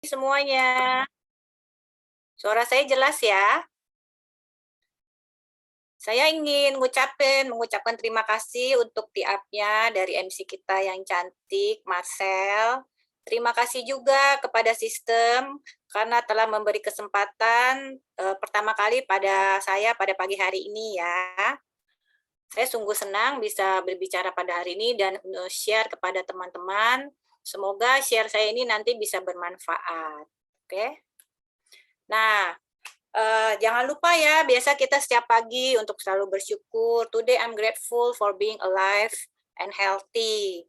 Semuanya. Suara saya jelas ya? Saya ingin mengucapkan terima kasih untuk up-nya dari MC kita yang cantik, Marcel. Terima kasih juga kepada sistem karena telah memberi kesempatan pertama kali pada saya pada pagi hari ini ya. Saya sungguh senang bisa berbicara pada hari ini dan share kepada teman-teman. Semoga share saya ini nanti bisa bermanfaat. Oke. Nah, jangan lupa ya, biasa kita setiap pagi untuk selalu bersyukur. Today I'm grateful for being alive and healthy.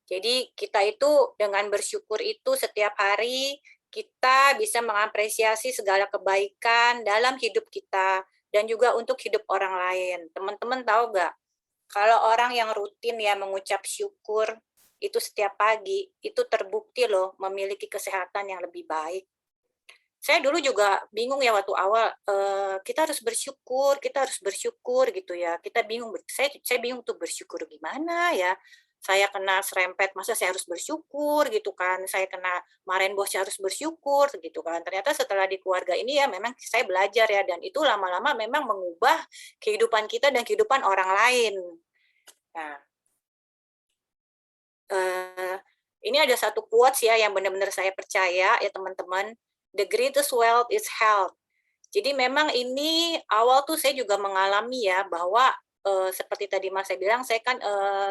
Jadi kita itu dengan bersyukur itu setiap hari kita bisa mengapresiasi segala kebaikan dalam hidup kita dan juga untuk hidup orang lain. Teman-teman tahu nggak? Kalau orang yang rutin ya mengucap syukur itu setiap pagi, itu terbukti loh memiliki kesehatan yang lebih baik. Saya dulu juga bingung ya waktu awal, kita harus bersyukur gitu ya. Kita bingung, saya bingung tuh bersyukur gimana ya? Saya kena serempet, masa saya harus bersyukur gitu kan? Saya kena marahin bos, saya harus bersyukur gitu kan? Ternyata setelah di keluarga ini ya memang saya belajar ya, dan itu lama-lama memang mengubah kehidupan kita dan kehidupan orang lain. Nah, ini ada satu quotes ya yang benar-benar saya percaya ya teman-teman. The greatest wealth is health. Jadi memang ini awal tuh saya juga mengalami ya bahwa seperti tadi Mas saya bilang, saya kan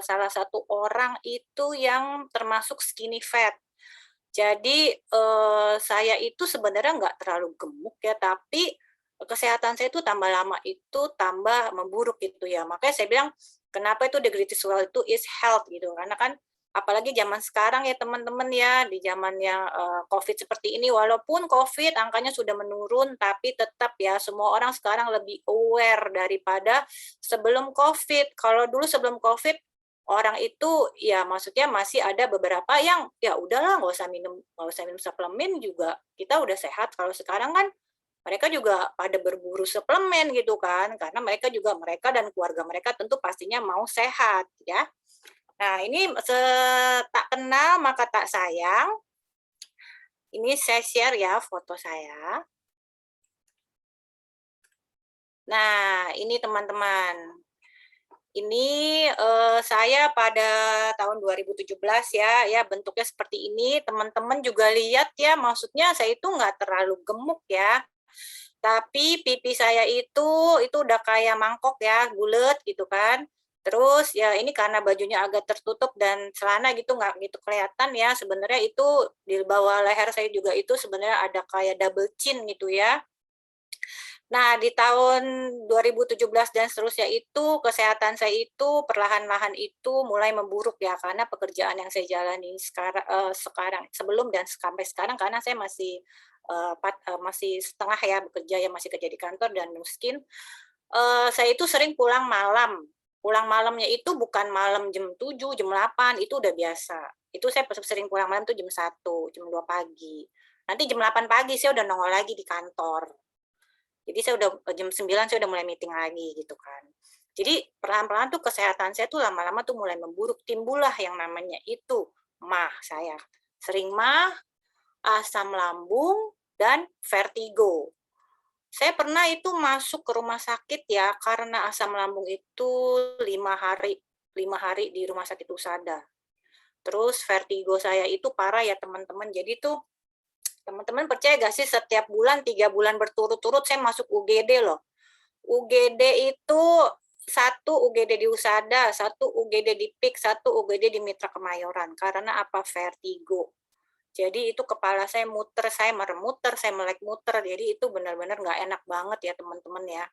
salah satu orang itu yang termasuk skinny fat. Jadi saya itu sebenarnya nggak terlalu gemuk ya, tapi kesehatan saya itu tambah lama itu tambah memburuk gitu ya. Makanya saya bilang kenapa itu the greatest wealth itu is health gitu. Karena kan apalagi zaman sekarang ya teman-teman ya, di zaman yang COVID seperti ini, walaupun COVID angkanya sudah menurun, tapi tetap ya semua orang sekarang lebih aware daripada sebelum COVID. Kalau dulu sebelum COVID, orang itu ya maksudnya masih ada beberapa yang ya udahlah nggak usah minum suplemen juga kita udah sehat. Kalau sekarang kan mereka juga pada berburu suplemen gitu kan, karena mereka dan keluarga mereka tentu pastinya mau sehat ya. Nah, ini tak kenal maka tak sayang. Ini saya share ya foto saya. Nah, ini teman-teman. Ini saya pada tahun 2017 ya bentuknya seperti ini. Teman-teman juga lihat ya, maksudnya saya itu nggak terlalu gemuk ya. Tapi pipi saya itu udah kayak mangkok ya, bulet gitu kan. Terus ya ini karena bajunya agak tertutup dan celana gitu nggak gitu kelihatan ya. Sebenarnya itu di bawah leher saya juga itu sebenarnya ada kayak double chin gitu ya. Nah, di tahun 2017 dan seterusnya itu, kesehatan saya itu perlahan-lahan itu mulai memburuk ya, karena pekerjaan yang saya jalani sekarang, sebelum dan sampai sekarang, karena saya masih setengah ya bekerja ya, masih kerja di kantor dan miskin. Saya itu sering pulang malam. Pulang malamnya itu bukan malam jam 7, jam 8, itu udah biasa. Itu saya sering pulang malam tuh jam 1, jam 2 pagi. Nanti jam 8 pagi saya udah nongol lagi di kantor. Jadi saya udah jam 9 saya udah mulai meeting lagi gitu kan. Jadi perlahan-lahan tuh kesehatan saya tuh lama-lama tuh mulai memburuk, timbullah yang namanya itu MAH saya. Sering MAH, asam lambung, dan vertigo. Saya pernah itu masuk ke rumah sakit ya karena asam lambung itu 5 hari 5 hari di rumah sakit Husada. Terus vertigo saya itu parah ya teman-teman. Jadi tuh teman-teman percaya gak sih setiap bulan 3 bulan berturut-turut saya masuk UGD loh. UGD itu satu UGD di Husada, satu UGD di PIK, satu UGD di Mitra Kemayoran. Karena apa? Vertigo. Jadi itu kepala saya muter, saya meremuter, saya melek muter. Jadi itu benar-benar nggak enak banget ya teman-teman ya.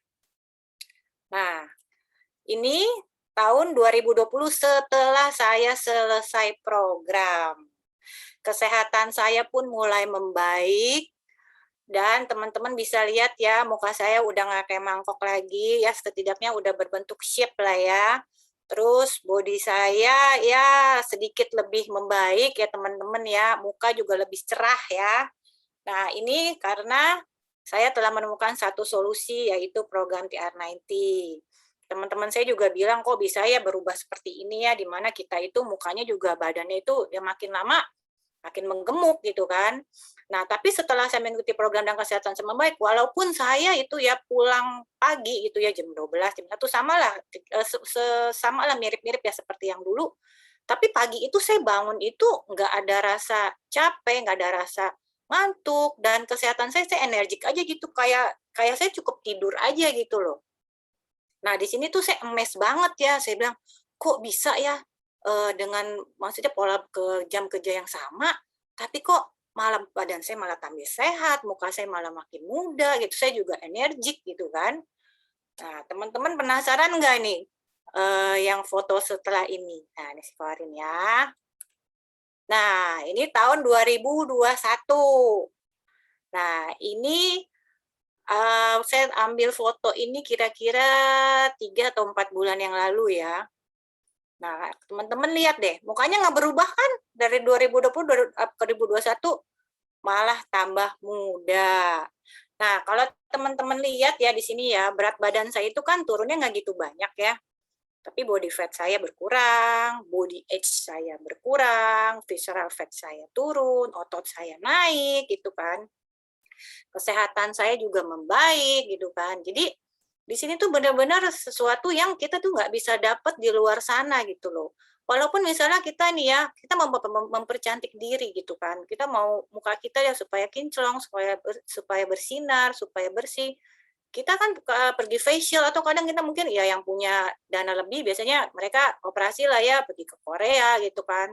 Nah, ini tahun 2020 setelah saya selesai program. Kesehatan saya pun mulai membaik, dan teman-teman bisa lihat ya, muka saya udah nggak kayak mangkok lagi, ya setidaknya udah berbentuk shape lah ya. Terus body saya ya sedikit lebih membaik ya teman-teman ya, muka juga lebih cerah ya. Nah ini karena saya telah menemukan satu solusi yaitu program TR90. Teman-teman saya juga bilang kok bisa ya berubah seperti ini ya, dimana kita itu mukanya juga badannya itu ya makin lama makin menggemuk gitu kan. Nah, tapi setelah saya mengikuti program dan kesehatan sama baik, walaupun saya itu ya pulang pagi gitu ya jam 12, jam 1 samalah samalah mirip-mirip ya seperti yang dulu. Tapi pagi itu saya bangun itu nggak ada rasa capek, nggak ada rasa ngantuk, dan kesehatan saya energik aja gitu, kayak kayak saya cukup tidur aja gitu loh. Nah, di sini tuh saya emes banget ya, saya bilang, "Kok bisa ya, dengan maksudnya pola jam kerja yang sama, tapi kok malam badan saya malah tambah sehat, muka saya malah makin muda," gitu, saya juga energik gitu kan. Nah, teman-teman penasaran nggak nih, yang foto setelah ini? Nah, ini saya keluarin ya. Nah, ini tahun 2021. Nah, ini saya ambil foto ini kira-kira 3 atau 4 bulan yang lalu ya. Nah, teman-teman lihat deh, mukanya nggak berubah kan dari 2020 ke 2021, malah tambah muda. Nah, kalau teman-teman lihat ya di sini ya, berat badan saya itu kan turunnya nggak gitu banyak ya, tapi body fat saya berkurang, body age saya berkurang, visceral fat saya turun, otot saya naik gitu kan. Kesehatan saya juga membaik gitu kan. Jadi di sini tuh benar-benar sesuatu yang kita tuh nggak bisa dapat di luar sana gitu loh. Walaupun misalnya kita nih ya, kita mempercantik diri gitu kan. Kita mau muka kita ya supaya kinclong, supaya bersinar, supaya bersih. Kita kan pergi facial atau kadang kita mungkin ya yang punya dana lebih biasanya mereka operasi lah ya, pergi ke Korea gitu kan.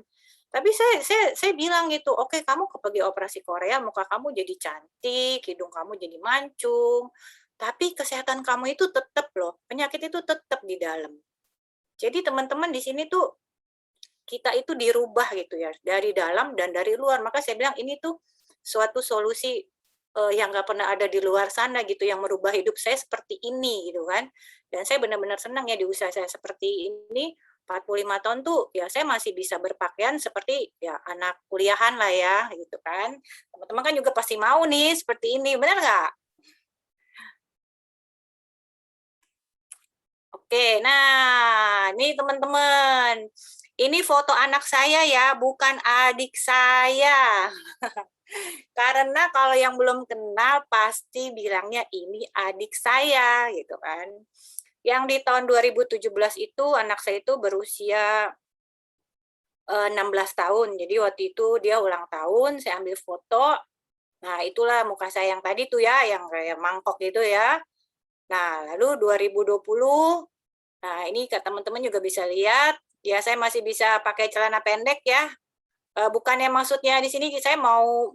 Tapi saya bilang gitu, "Oke, kamu pergi operasi Korea, muka kamu jadi cantik, hidung kamu jadi mancung, tapi kesehatan kamu itu tetap loh, penyakit itu tetap di dalam." Jadi teman-teman di sini tuh kita itu dirubah gitu ya, dari dalam dan dari luar. Maka saya bilang ini tuh suatu solusi, yang nggak pernah ada di luar sana gitu, yang merubah hidup saya seperti ini gitu kan. Dan saya benar-benar senang ya di usia saya seperti ini, 45 tahun tuh ya saya masih bisa berpakaian seperti ya anak kuliahan lah ya gitu kan. Teman-teman kan juga pasti mau nih seperti ini, benar nggak? Oke, nah ini teman-teman, ini foto anak saya ya, bukan adik saya. Karena kalau yang belum kenal pasti bilangnya ini adik saya gitu kan. Yang di tahun 2017 itu anak saya itu berusia 16 tahun. Jadi waktu itu dia ulang tahun, saya ambil foto. Nah, itulah muka saya yang tadi tuh ya, yang kayak mangkok gitu ya. Nah, lalu 2020, nah ini teman-teman juga bisa lihat, ya saya masih bisa pakai celana pendek ya. Bukannya maksudnya di sini saya mau,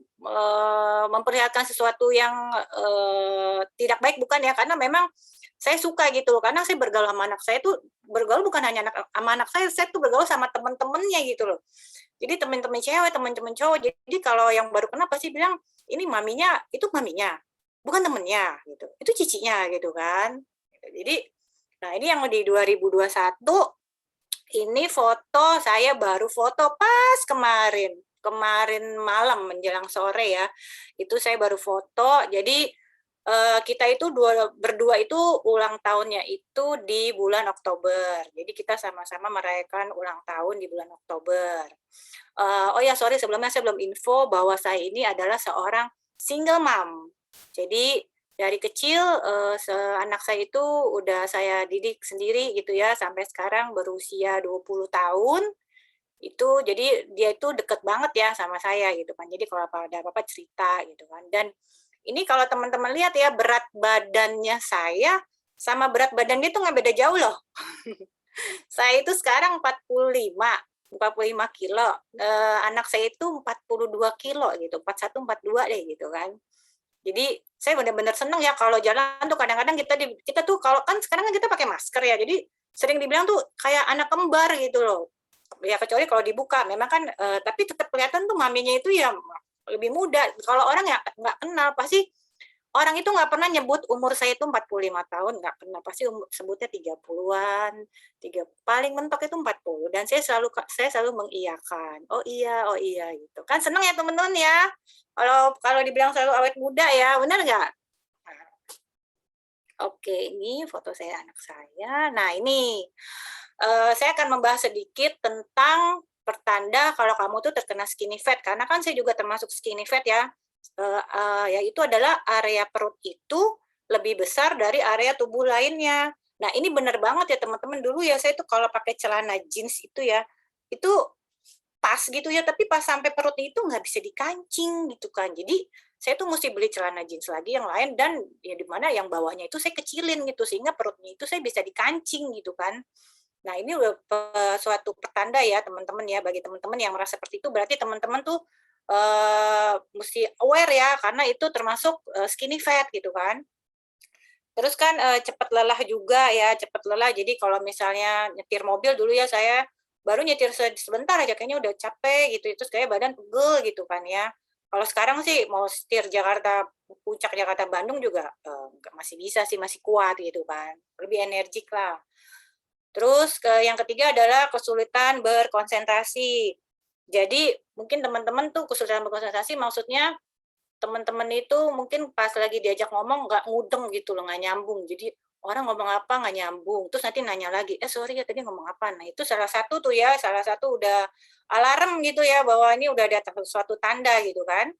memperlihatkan sesuatu yang, tidak baik, bukan ya, karena memang saya suka gitu loh, karena saya bergaul sama anak saya tuh, bergaul bukan hanya sama anak saya tuh bergaul sama teman-temannya gitu loh. Jadi teman-teman cewek, teman-teman cowok, jadi kalau yang baru kenal pasti bilang, "Ini maminya, itu maminya, bukan temennya," gitu, "itu cicinya," gitu kan. Jadi, nah ini yang di 2021, ini foto saya baru foto pas kemarin, kemarin malam menjelang sore ya, itu saya baru foto. Jadi, kita itu berdua itu ulang tahunnya itu di bulan Oktober. Jadi kita sama-sama merayakan ulang tahun di bulan Oktober. Oh ya sorry sebelumnya saya belum info bahwa saya ini adalah seorang single mom. Jadi dari kecil, anak saya itu udah saya didik sendiri gitu ya, sampai sekarang berusia 20 tahun, itu jadi dia itu deket banget ya sama saya gitu kan. Jadi kalau ada apa-apa cerita gitu kan. Dan ini kalau teman-teman lihat ya, berat badannya saya sama berat badan dia tuh nggak beda jauh loh. Saya itu sekarang 45 kilo, anak saya itu 42 kilo gitu, 41, 42 deh gitu kan. Jadi saya benar-benar seneng ya kalau jalan tuh kadang-kadang kita tuh kalau kan sekarang kan kita pakai masker ya, jadi sering dibilang tuh kayak anak kembar gitu loh. Ya kecuali kalau dibuka memang kan, tapi tetap kelihatan tuh maminya itu ya lebih muda. Kalau orang ya nggak kenal pasti orang itu nggak pernah nyebut umur saya itu 45 tahun, nggak pernah, pasti sebutnya 30-an, paling mentok itu 40 dan saya selalu mengiyakan, oh iya," gitu. Kan seneng ya teman-teman ya, kalau kalau dibilang selalu awet muda ya, benar nggak? Nah, oke, ini foto saya anak saya. Nah ini, saya akan membahas sedikit tentang pertanda kalau kamu tuh terkena skinny fat, karena kan saya juga termasuk skinny fat ya. Yaitu adalah area perut itu lebih besar dari area tubuh lainnya. Nah, ini benar banget ya teman-teman. Dulu ya saya tuh kalau pakai celana jeans itu ya, itu pas gitu ya, tapi pas sampai perutnya itu nggak bisa dikancing gitu kan. Jadi saya tuh mesti beli celana jeans lagi yang lain, dan ya di mana yang bawahnya itu saya kecilin gitu sehingga perutnya itu saya bisa dikancing gitu kan. Nah, ini udah suatu pertanda ya teman-teman ya, bagi teman-teman yang merasa seperti itu berarti teman-teman tuh mesti aware ya, karena itu termasuk skinny fat gitu kan. Terus kan cepat lelah juga ya, cepat lelah. Jadi kalau misalnya nyetir mobil dulu ya, saya baru nyetir sebentar aja kayaknya udah capek gitu, terus kayak badan pegel gitu kan ya. Kalau sekarang sih mau setir Jakarta Puncak, Jakarta Bandung juga masih bisa sih, masih kuat gitu kan, lebih energik lah. Terus yang ketiga adalah kesulitan berkonsentrasi. Jadi mungkin teman-teman tuh kesulitan berkonsentrasi maksudnya teman-teman itu mungkin pas lagi diajak ngomong nggak mudeng gitu loh, nggak nyambung. Jadi orang ngomong apa nggak nyambung, terus nanti nanya lagi, sorry ya tadi ngomong apa. Nah itu salah satu tuh ya, salah satu udah alarm gitu ya bahwa ini udah ada suatu tanda gitu kan.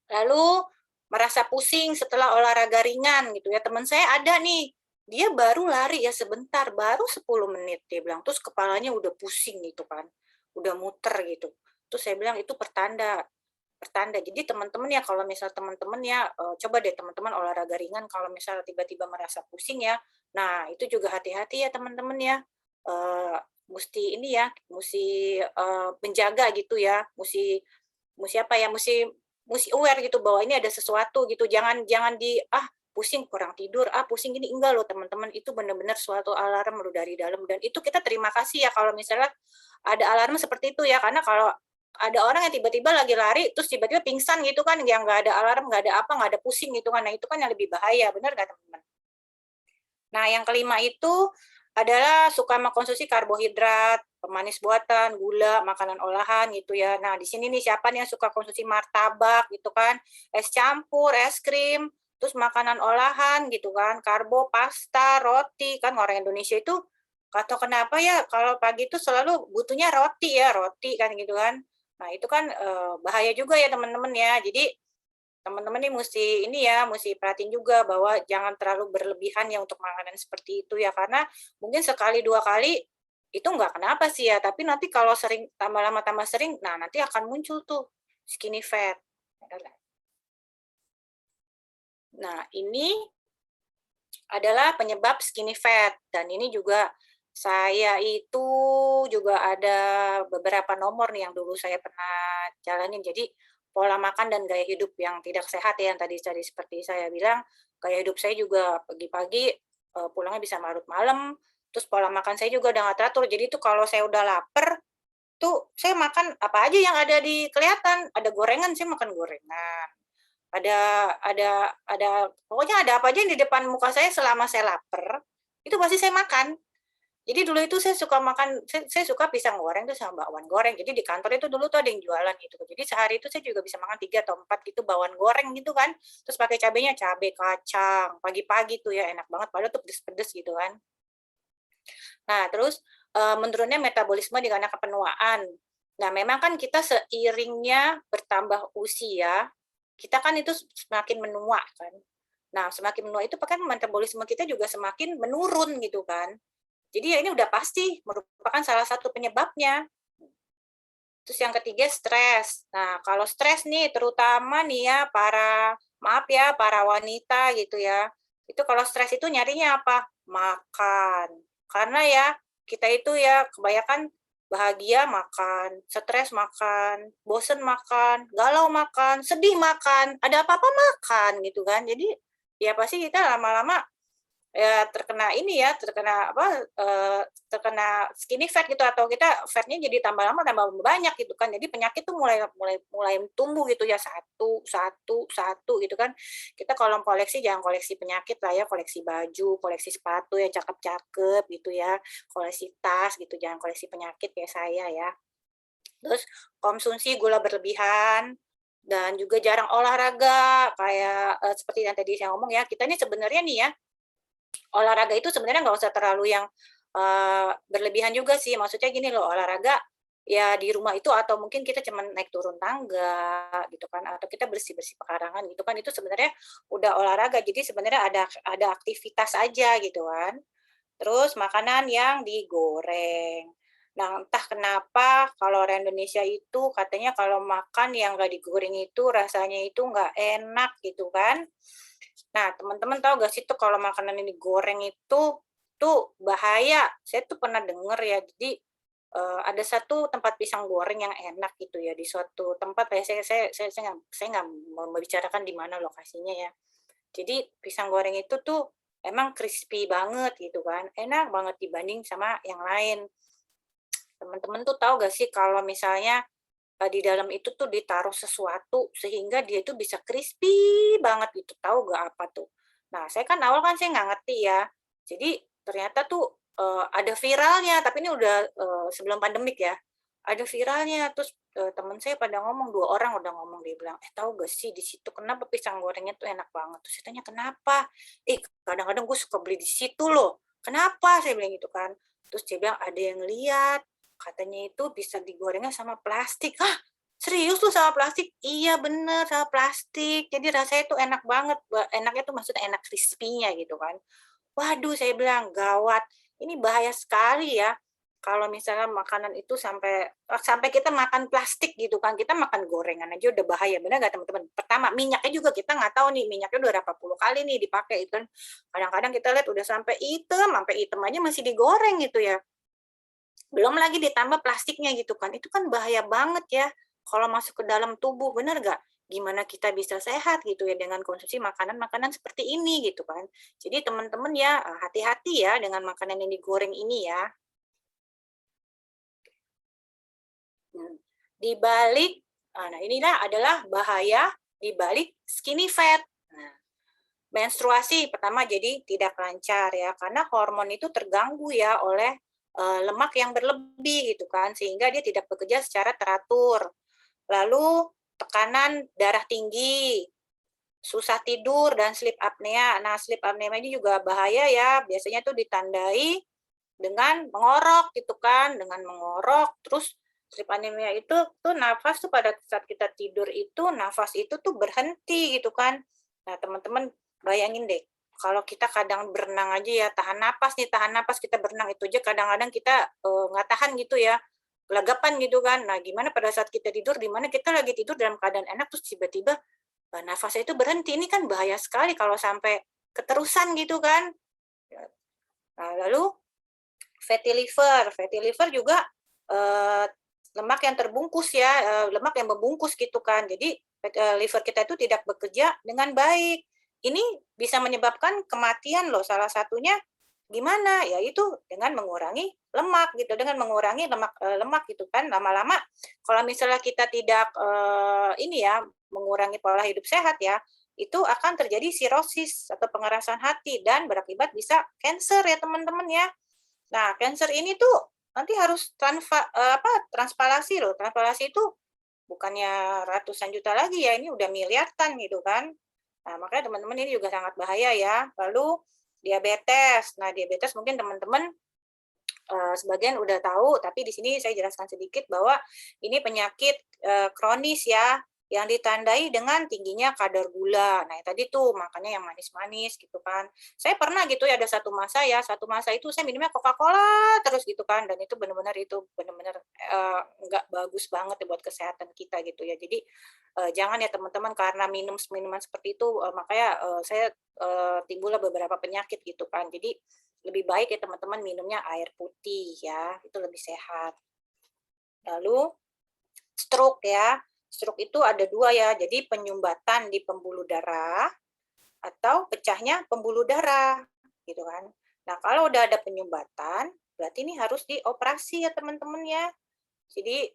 Lalu merasa pusing setelah olahraga ringan gitu ya. Teman saya ada nih, dia baru lari ya sebentar, baru 10 menit dia bilang, terus kepalanya udah pusing gitu kan, udah muter gitu. Terus saya bilang itu pertanda. Pertanda. Jadi teman-teman ya kalau misal teman-teman ya coba deh teman-teman olahraga ringan kalau misal tiba-tiba merasa pusing ya. Nah, itu juga hati-hati ya teman-teman ya. Mesti ini ya, mesti menjaga gitu ya, mesti mesti apa ya, mesti mesti aware gitu bahwa ini ada sesuatu gitu. Jangan jangan pusing kurang tidur, pusing gini, enggak loh teman-teman, itu benar-benar suatu alarm loh dari dalam, dan itu kita terima kasih ya kalau misalnya ada alarm seperti itu ya, karena kalau ada orang yang tiba-tiba lagi lari terus tiba-tiba pingsan gitu kan, yang nggak ada alarm, nggak ada apa, nggak ada pusing gitu kan, nah itu kan yang lebih bahaya, benar nggak teman-teman? Nah yang kelima itu adalah suka mengkonsumsi karbohidrat, pemanis buatan, gula, makanan olahan gitu ya. Nah di sini nih siapa nih yang suka konsumsi martabak gitu kan, es campur, es krim, terus makanan olahan gitu kan, karbo, pasta, roti, kan orang Indonesia itu atau kenapa ya kalau pagi itu selalu butuhnya roti ya, roti kan gitu kan. Nah itu kan bahaya juga ya teman-teman ya. Jadi teman-teman nih mesti ini ya, mesti perhatiin juga bahwa jangan terlalu berlebihan ya untuk makanan seperti itu ya, karena mungkin sekali 2 kali itu nggak kenapa sih ya, tapi nanti kalau sering tambah lama tambah sering, nah nanti akan muncul tuh skinny fat. Nah, ini adalah penyebab skinny fat, dan ini juga saya itu juga ada beberapa nomor nih yang dulu saya pernah jalanin. Jadi pola makan dan gaya hidup yang tidak sehat ya, yang tadi seperti saya bilang, gaya hidup saya juga pagi-pagi pulangnya bisa larut malam, terus pola makan saya juga udah nggak teratur. Jadi itu kalau saya udah lapar, tuh saya makan apa aja yang ada di kelihatan, ada gorengan, saya makan gorengan. Ada pokoknya ada apa aja yang di depan muka saya selama saya lapar, itu pasti saya makan. Jadi dulu itu saya suka makan, saya suka pisang goreng tuh sama bakwan goreng. Jadi di kantor itu dulu tuh ada yang jualan gitu. Jadi sehari itu saya juga bisa makan 3 atau 4 gitu bakwan goreng gitu kan. Terus pakai cabenya cabai kacang, pagi-pagi tuh ya enak banget, padahal tuh pedes-pedes gitu kan. Nah, terus menurunnya metabolisme di karena kepenuaan. Nah, memang kan kita seiringnya bertambah usia, kita kan itu semakin menua kan. Nah, semakin menua itu kan metabolisme kita juga semakin menurun gitu kan. Jadi ya ini udah pasti merupakan salah satu penyebabnya. Terus yang ketiga stres. Nah, kalau stres nih terutama nih ya maaf ya, para wanita gitu ya. Itu kalau stres itu nyarinya apa? Makan. Karena ya kita itu ya kebanyakan bahagia makan, stres makan, bosen makan, galau makan, sedih makan, ada apa-apa makan gitu kan. Jadi ya pasti kita lama-lama ya terkena ini ya, terkena apa, terkena skinny fat gitu, atau kita fatnya jadi tambah lama tambah banyak gitu kan. Jadi penyakit tuh mulai mulai mulai tumbuh gitu ya, satu satu satu gitu kan. Kita kalau koleksi jangan koleksi penyakit lah ya, koleksi baju, koleksi sepatu yang cakep-cakep gitu ya, koleksi tas gitu, jangan koleksi penyakit kayak saya ya. Terus konsumsi gula berlebihan, dan juga jarang olahraga kayak, seperti yang tadi saya ngomong ya, kita ini sebenarnya nih ya, olahraga itu sebenarnya nggak usah terlalu yang berlebihan juga sih. Maksudnya gini loh, olahraga ya di rumah itu, atau mungkin kita cuman naik turun tangga gitu kan, atau kita bersih-bersih pekarangan gitu kan, itu sebenarnya udah olahraga. Jadi sebenarnya ada aktivitas aja gitu kan. Terus makanan yang digoreng. Nah, entah kenapa kalau orang Indonesia itu katanya kalau makan yang nggak digoreng itu rasanya itu nggak enak gitu kan. Nah, teman-teman tahu nggak sih tuh kalau makanan ini digoreng itu tuh bahaya. Saya tuh pernah denger ya, jadi ada satu tempat pisang goreng yang enak gitu ya di suatu tempat ya, saya nggak membicarakan di mana lokasinya ya. Jadi pisang goreng itu tuh emang crispy banget gitu kan, enak banget dibanding sama yang lain. Teman-teman tuh tahu gak sih kalau misalnya di dalam itu tuh ditaruh sesuatu sehingga dia itu bisa crispy banget gitu, tahu gak apa tuh? Nah, saya kan awal kan saya nggak ngerti ya. Jadi ternyata tuh ada viralnya, tapi ini udah sebelum pandemik ya. Ada viralnya, terus temen saya pada ngomong, 2 orang udah ngomong, dia bilang, tahu gak sih di situ kenapa pisang gorengnya tuh enak banget? Terus saya tanya, kenapa? Kadang-kadang gue suka beli di situ loh. Kenapa? Saya bilang gitu kan. Terus dia bilang, ada yang lihat, katanya itu bisa digorengnya sama plastik. Hah? Serius lu sama plastik? Iya bener, sama plastik. Jadi rasanya tuh enak banget. Enaknya tuh maksudnya enak crispy-nya gitu kan. Waduh, saya bilang, gawat. Ini bahaya sekali ya. Kalau misalnya makanan itu sampai sampai kita makan plastik gitu kan, kita makan gorengan aja udah bahaya, benar nggak teman-teman? Pertama, minyaknya juga kita nggak tahu nih, minyaknya udah berapa puluh kali nih dipakai itu kan. Kadang-kadang kita lihat udah sampai hitam aja masih digoreng gitu ya. Belum lagi ditambah plastiknya gitu kan, itu kan bahaya banget ya kalau masuk ke dalam tubuh, bener nggak? Gimana kita bisa sehat gitu ya dengan konsumsi makanan-makanan seperti ini gitu kan. Jadi teman-teman ya, hati-hati ya dengan makanan yang digoreng ini ya. Di balik, nah inilah adalah bahaya di balik skinny fat. Nah, menstruasi pertama jadi tidak lancar ya, karena hormon itu terganggu ya oleh lemak yang berlebih gitu kan, sehingga dia tidak bekerja secara teratur. Lalu tekanan darah tinggi, susah tidur, dan sleep apnea. Nah, sleep apnea ini juga bahaya ya, biasanya tuh ditandai dengan mengorok gitu kan, dengan mengorok. Terus sleep apnea itu tuh nafas tuh pada saat kita tidur itu nafas itu tuh berhenti gitu kan. Nah, teman-teman bayangin deh, kalau kita kadang berenang aja ya, tahan napas kita berenang itu aja kadang-kadang kita nggak tahan gitu ya, gelagapan gitu kan. Nah, gimana pada saat kita tidur, di mana kita lagi tidur dalam keadaan enak, terus tiba-tiba nafasnya itu berhenti. Ini kan bahaya sekali kalau sampai keterusan gitu kan. Nah, lalu fatty liver juga lemak yang terbungkus ya, lemak yang membungkus gitu kan. Jadi liver kita itu tidak bekerja dengan baik. Ini bisa menyebabkan kematian loh. Salah satunya gimana? Yaitu dengan mengurangi lemak gitu, dengan mengurangi lemak gitu kan. Lama-lama kalau misalnya kita tidak ini ya mengurangi pola hidup sehat ya, itu akan terjadi sirosis atau pengerasan hati dan berakibat bisa cancer ya teman-teman ya. Nah, cancer ini tuh nanti harus transplantasi loh. Transplantasi itu bukannya ratusan juta lagi ya, ini udah miliaran gitu kan. Nah, makanya teman-teman ini juga sangat bahaya ya. Lalu diabetes. Nah, diabetes mungkin teman-teman sebagian udah tahu, tapi di sini saya jelaskan sedikit bahwa ini penyakit kronis ya, yang ditandai dengan tingginya kadar gula. Nah, tadi tuh makannya yang manis-manis gitu kan. Saya pernah gitu ya, ada satu masa itu saya minumnya Coca-Cola terus gitu kan, dan itu benar-benar nggak bagus banget ya buat kesehatan kita gitu ya. Jadi jangan ya teman-teman karena minum minuman seperti itu makanya saya timbullah beberapa penyakit gitu kan. Jadi lebih baik ya teman-teman minumnya air putih ya, itu lebih sehat. Lalu stroke ya, stroke itu ada 2 ya, jadi penyumbatan di pembuluh darah atau pecahnya pembuluh darah gitu kan. Nah, kalau udah ada penyumbatan, berarti ini harus dioperasi ya teman-teman ya. Jadi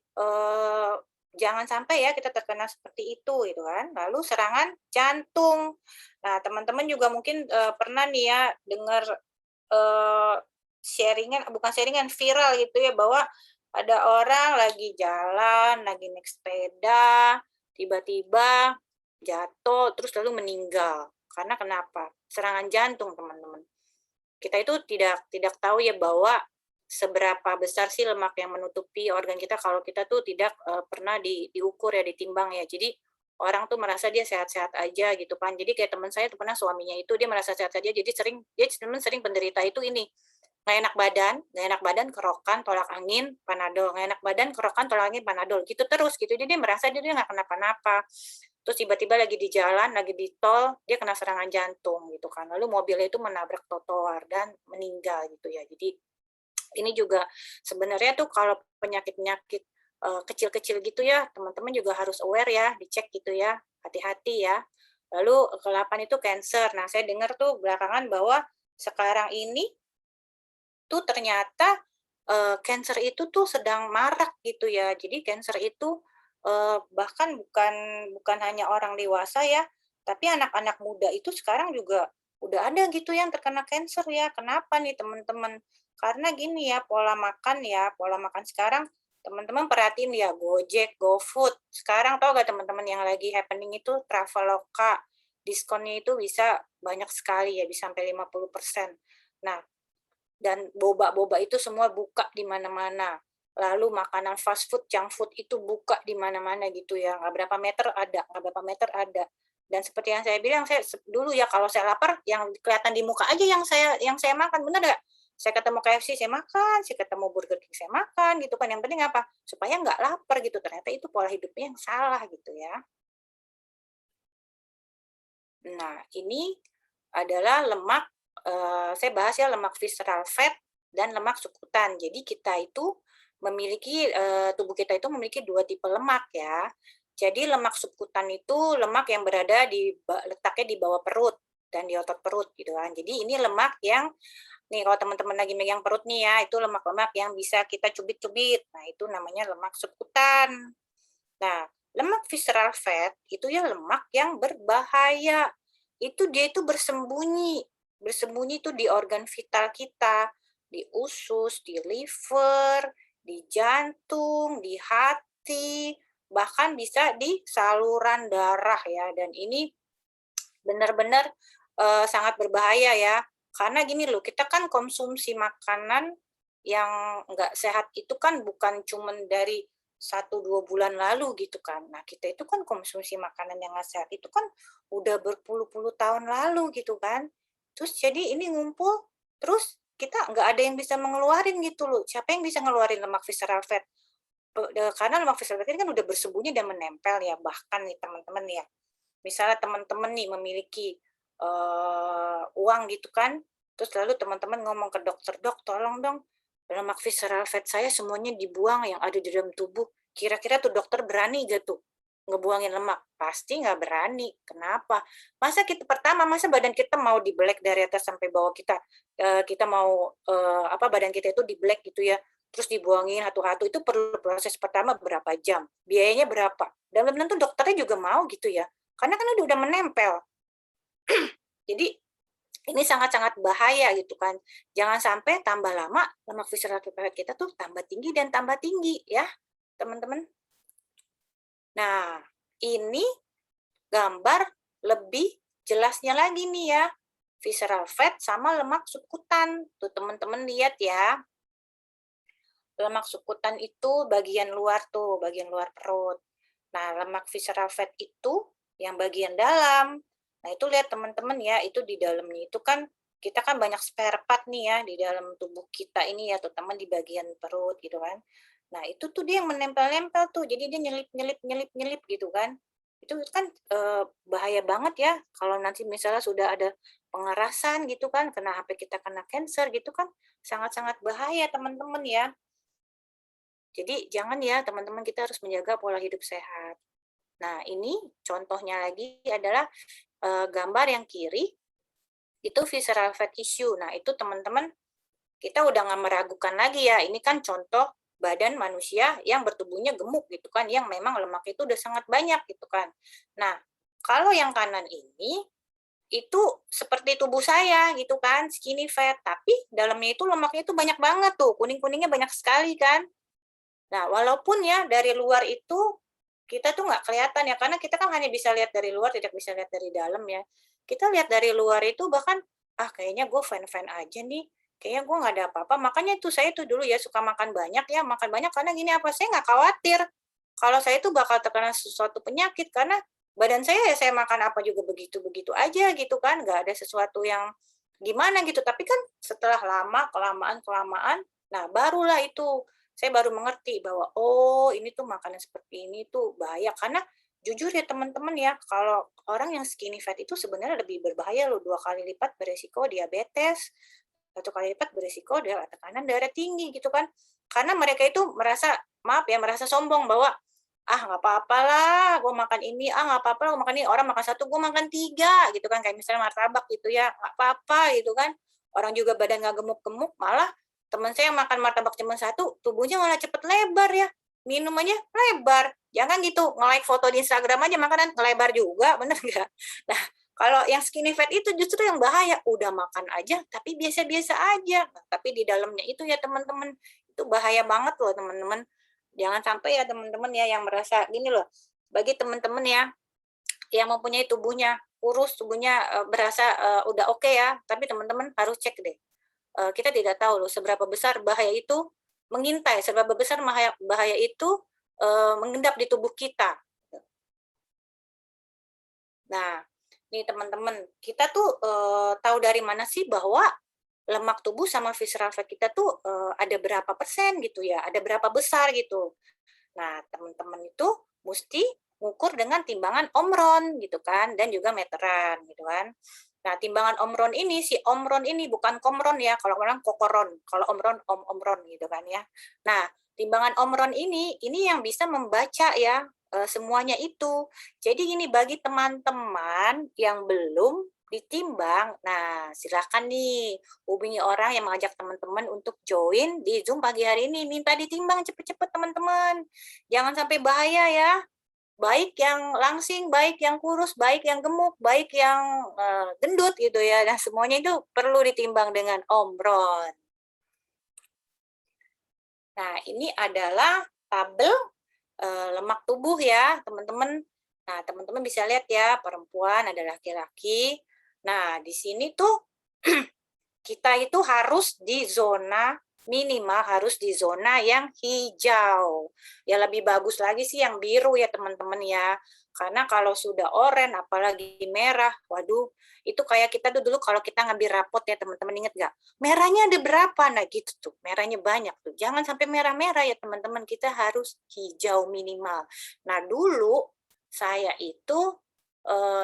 jangan sampai ya kita terkena seperti itu gitu kan. Lalu serangan jantung. Nah, teman-teman juga mungkin pernah nih ya dengar bukan sharingan, viral gitu ya, bahwa ada orang lagi jalan, lagi naik sepeda, tiba-tiba jatuh, terus lalu meninggal. Karena kenapa? Serangan jantung, teman-teman. Kita itu tidak tahu ya bahwa seberapa besar sih lemak yang menutupi organ kita kalau kita tuh tidak pernah diukur ya, ditimbang ya. Jadi orang tuh merasa dia sehat-sehat aja gitu kan. Jadi kayak teman saya tuh pernah suaminya itu dia merasa sehat saja, jadi dia sering penderita itu ini nggak enak badan, kerokan, tolak angin, Panadol, nggak enak badan, kerokan, tolak angin, Panadol, gitu terus gitu. Jadi dia merasa dia nggak kenapa-napa. Terus tiba-tiba lagi di jalan, lagi di tol, dia kena serangan jantung gitu kan. Lalu mobilnya itu menabrak trotoar dan meninggal gitu ya. Jadi ini juga sebenarnya tuh kalau penyakit-penyakit kecil-kecil gitu ya, teman-teman juga harus aware ya, dicek gitu ya, hati-hati ya. Lalu ke-8 itu cancer. Nah, saya dengar tuh belakangan bahwa sekarang ini tuh ternyata cancer itu tuh sedang marak gitu ya. Jadi cancer itu bahkan bukan bukan hanya orang dewasa ya, tapi anak-anak muda itu sekarang juga udah ada gitu yang terkena cancer ya. Kenapa nih teman-teman? Karena gini ya, pola makan sekarang teman-teman perhatiin ya, Gojek, GoFood. Sekarang tahu gak teman-teman yang lagi happening itu Traveloka, diskonnya itu bisa banyak sekali ya, bisa sampai 50%. Nah, dan boba-boba itu semua buka di mana-mana. Lalu makanan fast food, junk food itu buka di mana-mana gitu ya. Nggak berapa meter ada, nggak berapa meter ada. Dan seperti yang saya bilang, saya dulu ya kalau saya lapar, yang kelihatan di muka aja yang saya makan, bener nggak? Saya ketemu KFC saya makan, saya ketemu Burger King saya makan gitu kan. Yang penting apa? Supaya nggak lapar gitu. Ternyata itu pola hidupnya yang salah gitu ya. Nah, ini adalah lemak, saya bahas ya lemak visceral fat dan lemak sukutan. Jadi kita itu memiliki, tubuh kita itu memiliki 2 tipe lemak ya. Jadi lemak subkutan itu lemak yang berada letaknya di bawah perut dan di otot perut gitu kan. Jadi ini lemak yang nih kalau teman-teman lagi megang perut nih ya, itu lemak-lemak yang bisa kita cubit-cubit. Nah, itu namanya lemak subkutan. Nah, lemak visceral fat itu ya lemak yang berbahaya. Dia itu bersembunyi. Bersembunyi itu di organ vital kita, di usus, di liver, di jantung, di hati, bahkan bisa di saluran darah ya. Dan ini benar-benar sangat berbahaya ya. Karena gini loh, kita kan konsumsi makanan yang nggak sehat itu kan bukan cuman dari 1-2 bulan lalu gitu kan. Nah, kita itu kan konsumsi makanan yang nggak sehat itu kan udah berpuluh-puluh tahun lalu gitu kan. Terus jadi ini ngumpul, terus kita nggak ada yang bisa mengeluarin gitu loh. Siapa yang bisa ngeluarin lemak visceral fat? Karena lemak visceral fat ini kan udah bersembunyi dan menempel ya. Bahkan nih teman-teman ya, misalnya teman-teman nih memiliki uang gitu kan, terus lalu teman-teman ngomong ke dokter, "Dok, tolong dong lemak visceral fat saya semuanya dibuang yang ada di dalam tubuh." Kira-kira tuh dokter berani gak tuh ngebuangin lemak? Pasti nggak berani. Kenapa? Masa badan kita mau di-black dari atas sampai bawah kita mau badan kita itu di-black gitu ya, terus dibuangin satu-satu itu perlu proses pertama berapa jam, biayanya berapa, dan belum tentu dokternya juga mau gitu ya. Karena kan udah menempel. Jadi ini sangat-sangat bahaya gitu kan. Jangan sampai tambah lama lemak visceral fat kita tuh tambah tinggi dan tambah tinggi ya, teman-teman. Nah, ini gambar lebih jelasnya lagi nih ya. Visceral fat sama lemak subkutan. Tuh teman-teman lihat ya. Lemak subkutan itu bagian luar tuh, bagian luar perut. Nah, lemak visceral fat itu yang bagian dalam. Nah, itu lihat teman-teman ya, itu di dalamnya itu kan kita kan banyak spare part nih ya di dalam tubuh kita ini ya, terutama di bagian perut gitu kan. Nah, itu tuh dia yang menempel-nempel tuh. Jadi dia nyelip-nyelip gitu kan. Itu kan bahaya banget ya kalau nanti misalnya sudah ada pengerasan gitu kan, kena sampai kita kena cancer gitu kan, sangat-sangat bahaya teman-teman ya. Jadi jangan ya teman-teman, kita harus menjaga pola hidup sehat. Nah, ini contohnya lagi adalah gambar yang kiri itu visceral fat issue. Nah, itu teman-teman kita udah nggak meragukan lagi ya. Ini kan contoh badan manusia yang bertubuhnya gemuk gitu kan, yang memang lemak itu udah sangat banyak gitu kan. Nah, kalau yang kanan ini itu seperti tubuh saya gitu kan, skinny fat, tapi dalamnya itu lemaknya itu banyak banget tuh, kuning-kuningnya banyak sekali kan. Nah, walaupun ya dari luar itu kita tuh nggak kelihatan ya, karena kita kan hanya bisa lihat dari luar, tidak bisa lihat dari dalam ya. Kita lihat dari luar itu bahkan, kayaknya gue fine-fine aja nih, kayaknya gue nggak ada apa-apa. Makanya tuh saya tuh dulu ya suka makan banyak ya, makan banyak karena gini apa, saya nggak khawatir kalau saya itu bakal terkena sesuatu penyakit karena badan saya ya saya makan apa juga begitu-begitu aja gitu kan, nggak ada sesuatu yang gimana gitu. Tapi kan setelah lama, kelamaan, nah barulah itu saya baru mengerti bahwa oh ini tuh makanan seperti ini tuh bahaya. Karena jujur ya teman-teman ya, kalau orang yang skinny fat itu sebenarnya lebih berbahaya loh, 2 kali lipat beresiko diabetes, 1 kali lipat beresiko tekanan darah tinggi gitu kan. Karena mereka itu merasa, maaf ya, merasa sombong bahwa ah nggak apa-apa lah, gue makan ini, ah nggak apa-apa lah, gue makan ini, orang makan 1, gue makan 3 gitu kan, kayak misalnya martabak gitu ya, nggak apa-apa gitu kan. Orang juga badan nggak gemuk-gemuk, malah teman saya yang makan martabak cuma 1, tubuhnya malah cepet lebar ya, minumannya lebar. Jangan gitu, nge-like foto di Instagram aja makanan lebar juga, bener nggak? Nah, kalau yang skinny fat itu justru yang bahaya, udah makan aja tapi biasa-biasa aja. Nah, tapi di dalamnya itu ya teman-teman, itu bahaya banget loh teman-teman. Jangan sampai ya teman-teman ya yang merasa gini loh, bagi teman-teman ya yang mempunyai tubuhnya kurus, tubuhnya berasa udah oke ya, tapi teman-teman harus cek deh. Kita tidak tahu loh seberapa besar bahaya itu mengintai, seberapa besar bahaya, bahaya itu mengendap di tubuh kita. Nah, nih teman-teman, kita tuh tahu dari mana sih bahwa lemak tubuh sama visceral fat kita tuh ada berapa persen gitu ya, ada berapa besar gitu. Nah, teman-teman itu mesti ngukur dengan timbangan omron gitu kan, dan juga meteran gitu kan. Nah, timbangan omron ini, si omron ini bukan komron ya, kalau orang kokoron, kalau omron omron gitu kan ya. Nah, timbangan omron ini yang bisa membaca ya semuanya itu. Jadi gini, bagi teman-teman yang belum ditimbang, nah silakan nih hubungi orang yang mengajak teman-teman untuk join di Zoom pagi hari ini, minta ditimbang cepet-cepet teman-teman. Jangan sampai bahaya ya. Baik yang langsing, baik yang kurus, baik yang gemuk, baik yang gendut gitu ya. Dan semuanya itu perlu ditimbang dengan omron. Nah, ini adalah tabel lemak tubuh ya, teman-teman. Nah, teman-teman bisa lihat ya, perempuan ada laki-laki. Nah, di sini tuh kita itu harus di zona minimal harus di zona yang hijau. Ya lebih bagus lagi sih yang biru ya teman-teman ya. Karena kalau sudah oranye apalagi merah, waduh, itu kayak kita tuh dulu kalau kita ngambil rapot ya teman-teman, inget nggak? Merahnya ada berapa? Nah gitu tuh, merahnya banyak tuh. Jangan sampai merah-merah ya teman-teman, kita harus hijau minimal. Nah dulu saya itu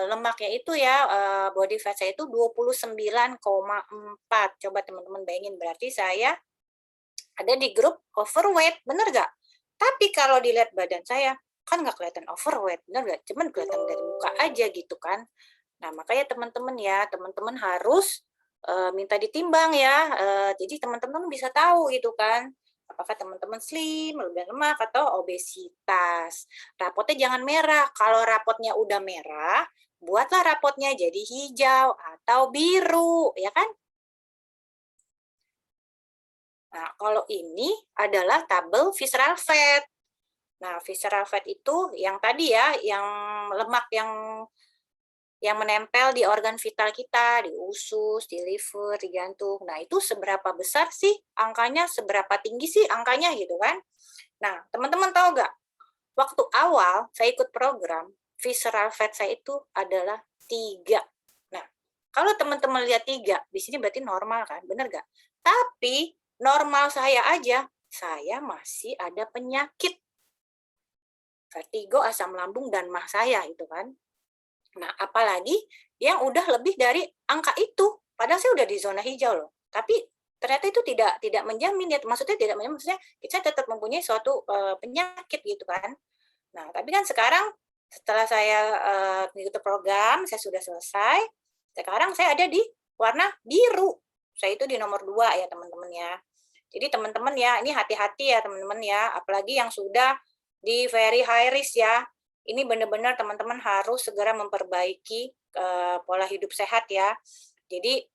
lemaknya itu ya, body fat saya itu 29,4. Coba teman-teman bayangin, berarti saya ada di grup overweight, bener nggak? Tapi kalau dilihat badan saya, kan nggak kelihatan overweight, bener nggak? Cuman kelihatan dari muka aja gitu kan. Nah, makanya teman-teman ya, teman-teman harus minta ditimbang ya. Jadi teman-teman bisa tahu gitu kan, apakah teman-teman slim, lebih lemak, atau obesitas. Rapotnya jangan merah. Kalau rapotnya udah merah, buatlah rapotnya jadi hijau atau biru, ya kan? Nah, kalau ini adalah tabel visceral fat. Nah, visceral fat itu yang tadi ya, yang lemak yang menempel di organ vital kita, di usus, di liver, di jantung. Nah, itu seberapa besar sih angkanya, seberapa tinggi sih angkanya gitu kan. Nah, teman-teman tahu nggak? Waktu awal saya ikut program, visceral fat saya itu adalah 3. Nah, kalau teman-teman lihat 3, di sini berarti normal kan, benar nggak? Tapi normal saya aja, saya masih ada penyakit. Vertigo, asam lambung, dan mah saya itu kan. Nah, apalagi yang udah lebih dari angka itu. Padahal saya udah di zona hijau loh. Tapi ternyata itu tidak menjamin ya. Maksudnya tidak menjamin, maksudnya kita tetap mempunyai suatu penyakit gitu kan. Nah, tapi kan sekarang setelah saya mengikuti program, saya sudah selesai. Sekarang saya ada di warna biru. Saya itu di nomor 2 ya teman-teman ya. Jadi teman-teman ya, ini hati-hati ya teman-teman ya. Apalagi yang sudah di very high risk ya. Ini benar-benar teman-teman harus segera memperbaiki pola hidup sehat ya. Jadi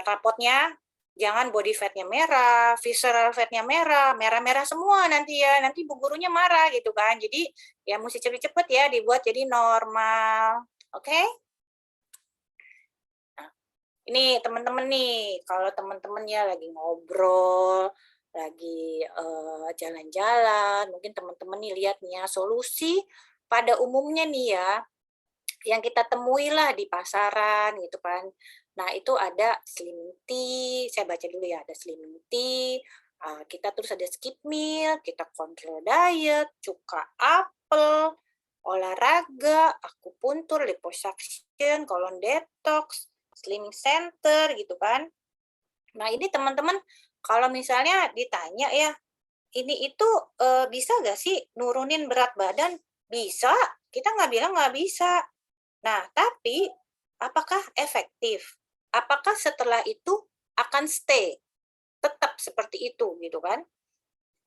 rapotnya jangan body fatnya merah, visceral fatnya merah, merah-merah semua nanti ya. Nanti bu gurunya marah gitu kan. Jadi ya mesti cepet-cepet ya dibuat jadi normal. Oke? Nah, Ini teman-teman nih, kalau teman-teman ya lagi ngobrol, lagi, jalan-jalan, mungkin teman-teman nih lihat nih ya, solusi pada umumnya nih ya, yang kita temui lah di pasaran gitu kan. Nah, itu ada slimming tea, saya baca dulu ya, ada slimming tea, kita terus ada skip meal, kita kontrol diet, cuka apel, olahraga, akupuntur, liposuction, colon detox, slimming center gitu kan. Nah, ini teman-teman kalau misalnya ditanya ya, ini itu, bisa nggak sih nurunin berat badan? Bisa, kita nggak bilang nggak bisa. Nah, tapi apakah efektif? Apakah setelah itu akan stay, tetap seperti itu gitu kan?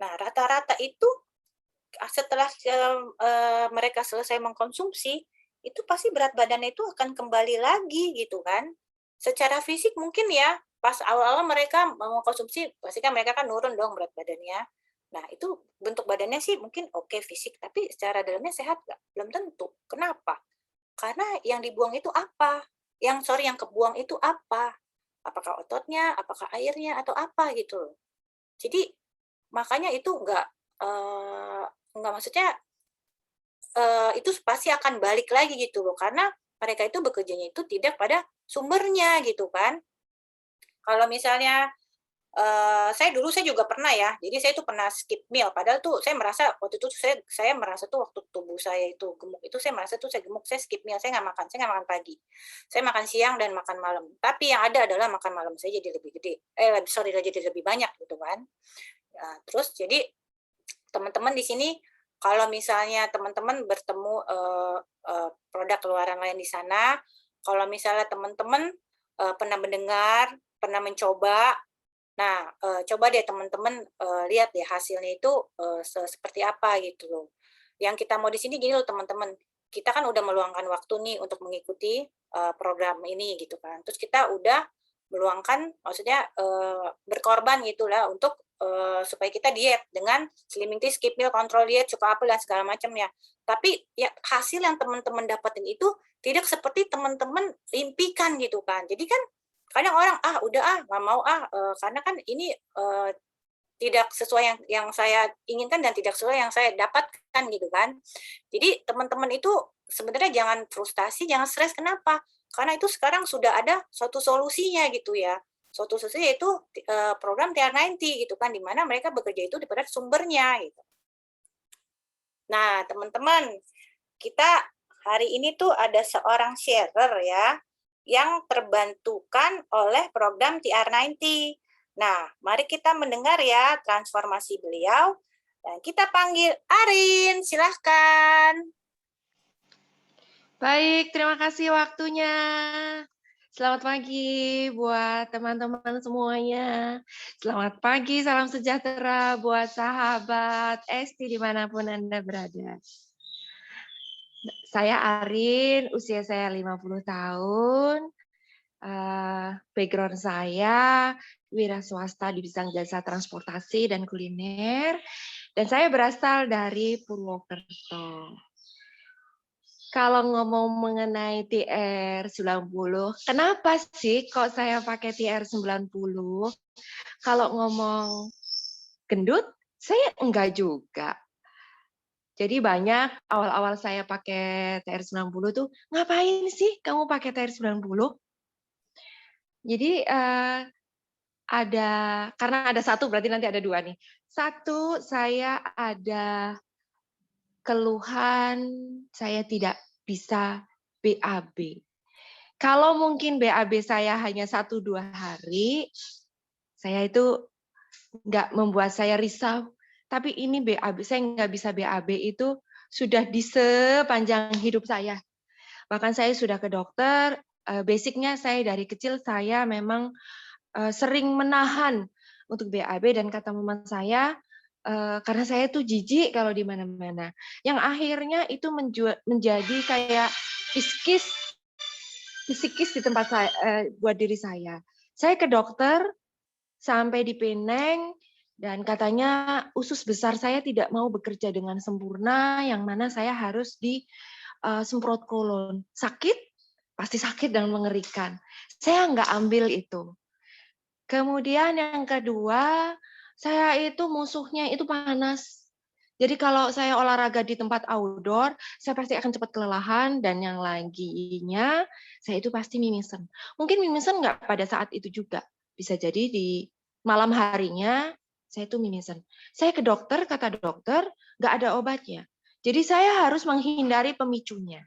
Nah, rata-rata itu setelah, mereka selesai mengkonsumsi, itu pasti berat badannya itu akan kembali lagi gitu kan. Secara fisik mungkin ya, pas awal-awal mereka mau konsumsi, pasti kan mereka kan nurun dong berat badannya. Nah, itu bentuk badannya sih mungkin oke fisik, tapi secara dalamnya sehat nggak? Belum tentu. Kenapa? Karena yang dibuang itu apa? Yang kebuang itu apa? Apakah ototnya, apakah airnya, atau apa gitu loh. Jadi makanya itu enggak maksudnya, itu pasti akan balik lagi gitu loh, karena mereka itu bekerjanya itu tidak pada sumbernya gitu kan. Kalau misalnya saya juga pernah ya, jadi saya tuh pernah skip meal, padahal tuh saya merasa waktu itu saya merasa tuh waktu tubuh saya itu gemuk, itu saya merasa tuh saya gemuk, saya skip meal, saya nggak makan pagi. Saya makan siang dan makan malam, tapi yang ada adalah makan malam saya jadi lebih gede, sorry, jadi lebih banyak gitu kan. Terus jadi teman-teman di sini kalau misalnya teman-teman bertemu, produk keluaran lain di sana, kalau misalnya teman-teman, pernah mendengar, pernah mencoba. Nah, coba deh teman-teman, lihat deh hasilnya itu, seperti apa gitu loh. Yang kita mau di sini gini loh teman-teman, kita kan udah meluangkan waktu nih untuk mengikuti, program ini gitu kan. Terus kita udah meluangkan maksudnya, berkorban gitulah untuk, supaya kita diet dengan slimming tea, skip meal, kontrol diet, cuka apel dan segala macam ya. Tapi ya hasil yang teman-teman dapetin itu tidak seperti teman-teman impikan gitu kan. Jadi kan kadang orang, "Ah, udah ah, nggak mau ah," karena kan ini, tidak sesuai yang saya inginkan dan tidak sesuai yang saya dapatkan gitu kan. Jadi teman-teman itu sebenarnya jangan frustasi, jangan stres, kenapa? Karena itu sekarang sudah ada suatu solusinya gitu ya. Suatu solusinya yaitu, program TR90 gitu kan, di mana mereka bekerja itu pada sumbernya gitu. Nah, teman-teman, kita hari ini tuh ada seorang sharer ya, yang terbantukan oleh program TR90. Nah, mari kita mendengar ya transformasi beliau, dan kita panggil Arin, silahkan. Baik, terima kasih waktunya. Selamat pagi buat teman-teman semuanya. Selamat pagi, salam sejahtera buat sahabat Esti dimanapun Anda berada. Saya Arin, usia saya 50 tahun. Background saya wira swasta di bidang jasa transportasi dan kuliner. Dan saya berasal dari Purwokerto. Kalau ngomong mengenai TR90, kenapa sih kok saya pakai TR90? Kalau ngomong gendut, saya enggak juga. Jadi banyak awal-awal saya pakai TR90 tuh, ngapain sih kamu pakai TR90? Jadi karena ada satu, berarti nanti ada dua nih. Satu, saya ada keluhan saya tidak bisa BAB. Kalau mungkin BAB saya hanya 1-2 hari, saya itu nggak membuat saya risau. Tapi ini BAB, saya nggak bisa BAB itu sudah di sepanjang hidup saya. Bahkan saya sudah ke dokter, basicnya saya dari kecil saya memang sering menahan untuk BAB dan kata mama saya, karena saya tuh jijik kalau di mana-mana. Yang akhirnya itu menjadi kayak psikis di tempat saya, buat diri saya. Saya ke dokter sampai di Penang dan katanya usus besar saya tidak mau bekerja dengan sempurna, yang mana saya harus disemprot kolon. Sakit, pasti sakit dan mengerikan. Saya nggak ambil itu. Kemudian yang kedua, saya itu musuhnya itu panas. Jadi kalau saya olahraga di tempat outdoor, saya pasti akan cepat kelelahan, dan yang laginya, saya itu pasti mimisen. Mungkin mimisen nggak pada saat itu juga. Bisa jadi di malam harinya, saya itu mimisen. Saya ke dokter, kata dokter, nggak ada obatnya. Jadi saya harus menghindari pemicunya.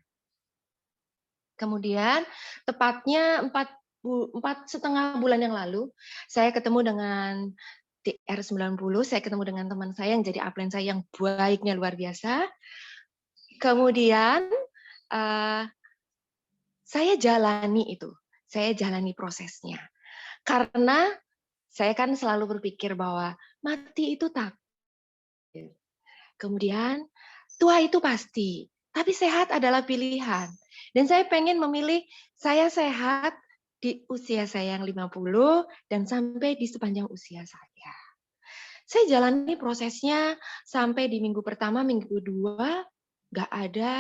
Kemudian tepatnya 4,5 bulan yang lalu, saya ketemu dengan TR90, saya ketemu dengan teman saya yang jadi upline saya yang baiknya luar biasa. Kemudian saya jalani prosesnya. Karena saya kan selalu berpikir bahwa mati itu takdir. Kemudian tua itu pasti, tapi sehat adalah pilihan. Dan saya pengen memilih saya sehat di usia saya yang 50 dan sampai di sepanjang usia saya. Saya jalani prosesnya sampai di minggu pertama, minggu kedua, nggak ada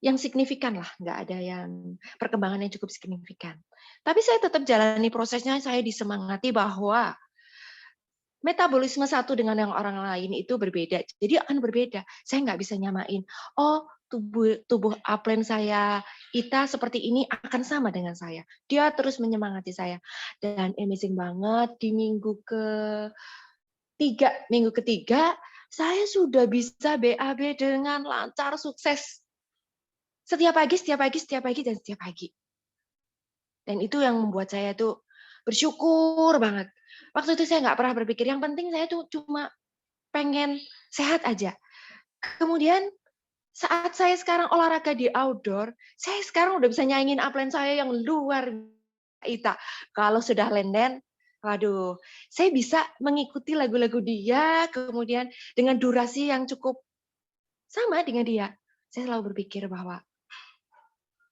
yang signifikan lah, nggak ada yang perkembangan yang cukup signifikan. Tapi saya tetap jalani prosesnya, saya disemangati bahwa metabolisme satu dengan yang orang lain itu berbeda. Jadi akan berbeda. Saya nggak bisa nyamain. Oh, tubuh upline saya, Ita seperti ini akan sama dengan saya. Dia terus menyemangati saya. Dan amazing banget di minggu ketiga, saya sudah bisa BAB dengan lancar, sukses. Setiap pagi, dan setiap pagi. Dan itu yang membuat saya tuh bersyukur banget. Waktu itu saya nggak pernah berpikir, yang penting saya tuh cuma pengen sehat aja. Kemudian saat saya sekarang olahraga di outdoor, saya sekarang udah bisa nyaingin upline saya yang luar biasa. Kalau sudah lenden, waduh, saya bisa mengikuti lagu-lagu dia, kemudian dengan durasi yang cukup sama dengan dia. Saya selalu berpikir bahwa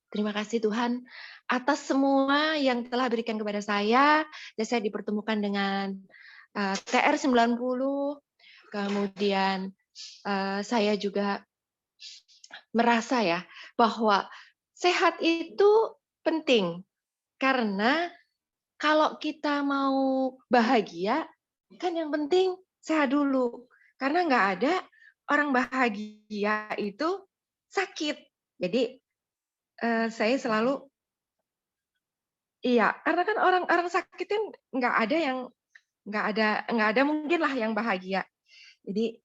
terima kasih Tuhan atas semua yang telah berikan kepada saya, dan saya dipertemukan dengan TR90, kemudian saya juga merasa ya bahwa sehat itu penting, karena kalau kita mau bahagia, kan yang penting sehat dulu. Karena nggak ada orang bahagia itu sakit. Jadi saya selalu iya, karena kan orang sakit kan nggak ada mungkin lah yang bahagia. Jadi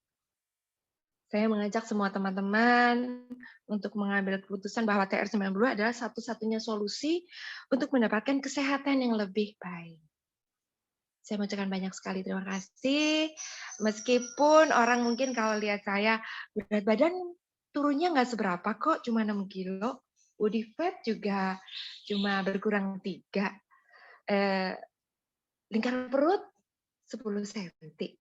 saya mengajak semua teman-teman untuk mengambil keputusan bahwa TR90 adalah satu-satunya solusi untuk mendapatkan kesehatan yang lebih baik. Saya mengucapkan banyak sekali terima kasih. Meskipun orang mungkin kalau lihat saya berat badan turunnya nggak seberapa kok, cuma 6 kilo. Body fat juga cuma berkurang 3. Lingkar perut 10 cm.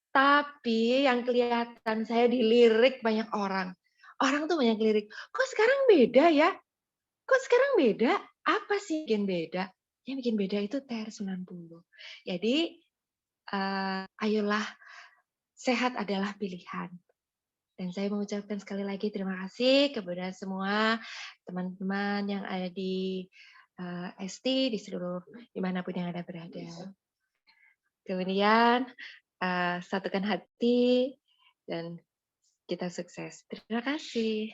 Tapi yang kelihatan saya dilirik banyak orang. Orang tuh banyak lirik, kok sekarang beda ya? Kok sekarang beda? Apa sih yang bikin beda? Yang bikin beda itu TR90. Jadi, ayolah, sehat adalah pilihan. Dan saya mengucapkan sekali lagi terima kasih kepada semua teman-teman yang ada di ST, di seluruh dimanapun yang ada berada. Kemudian, satukan hati, dan kita sukses. Terima kasih.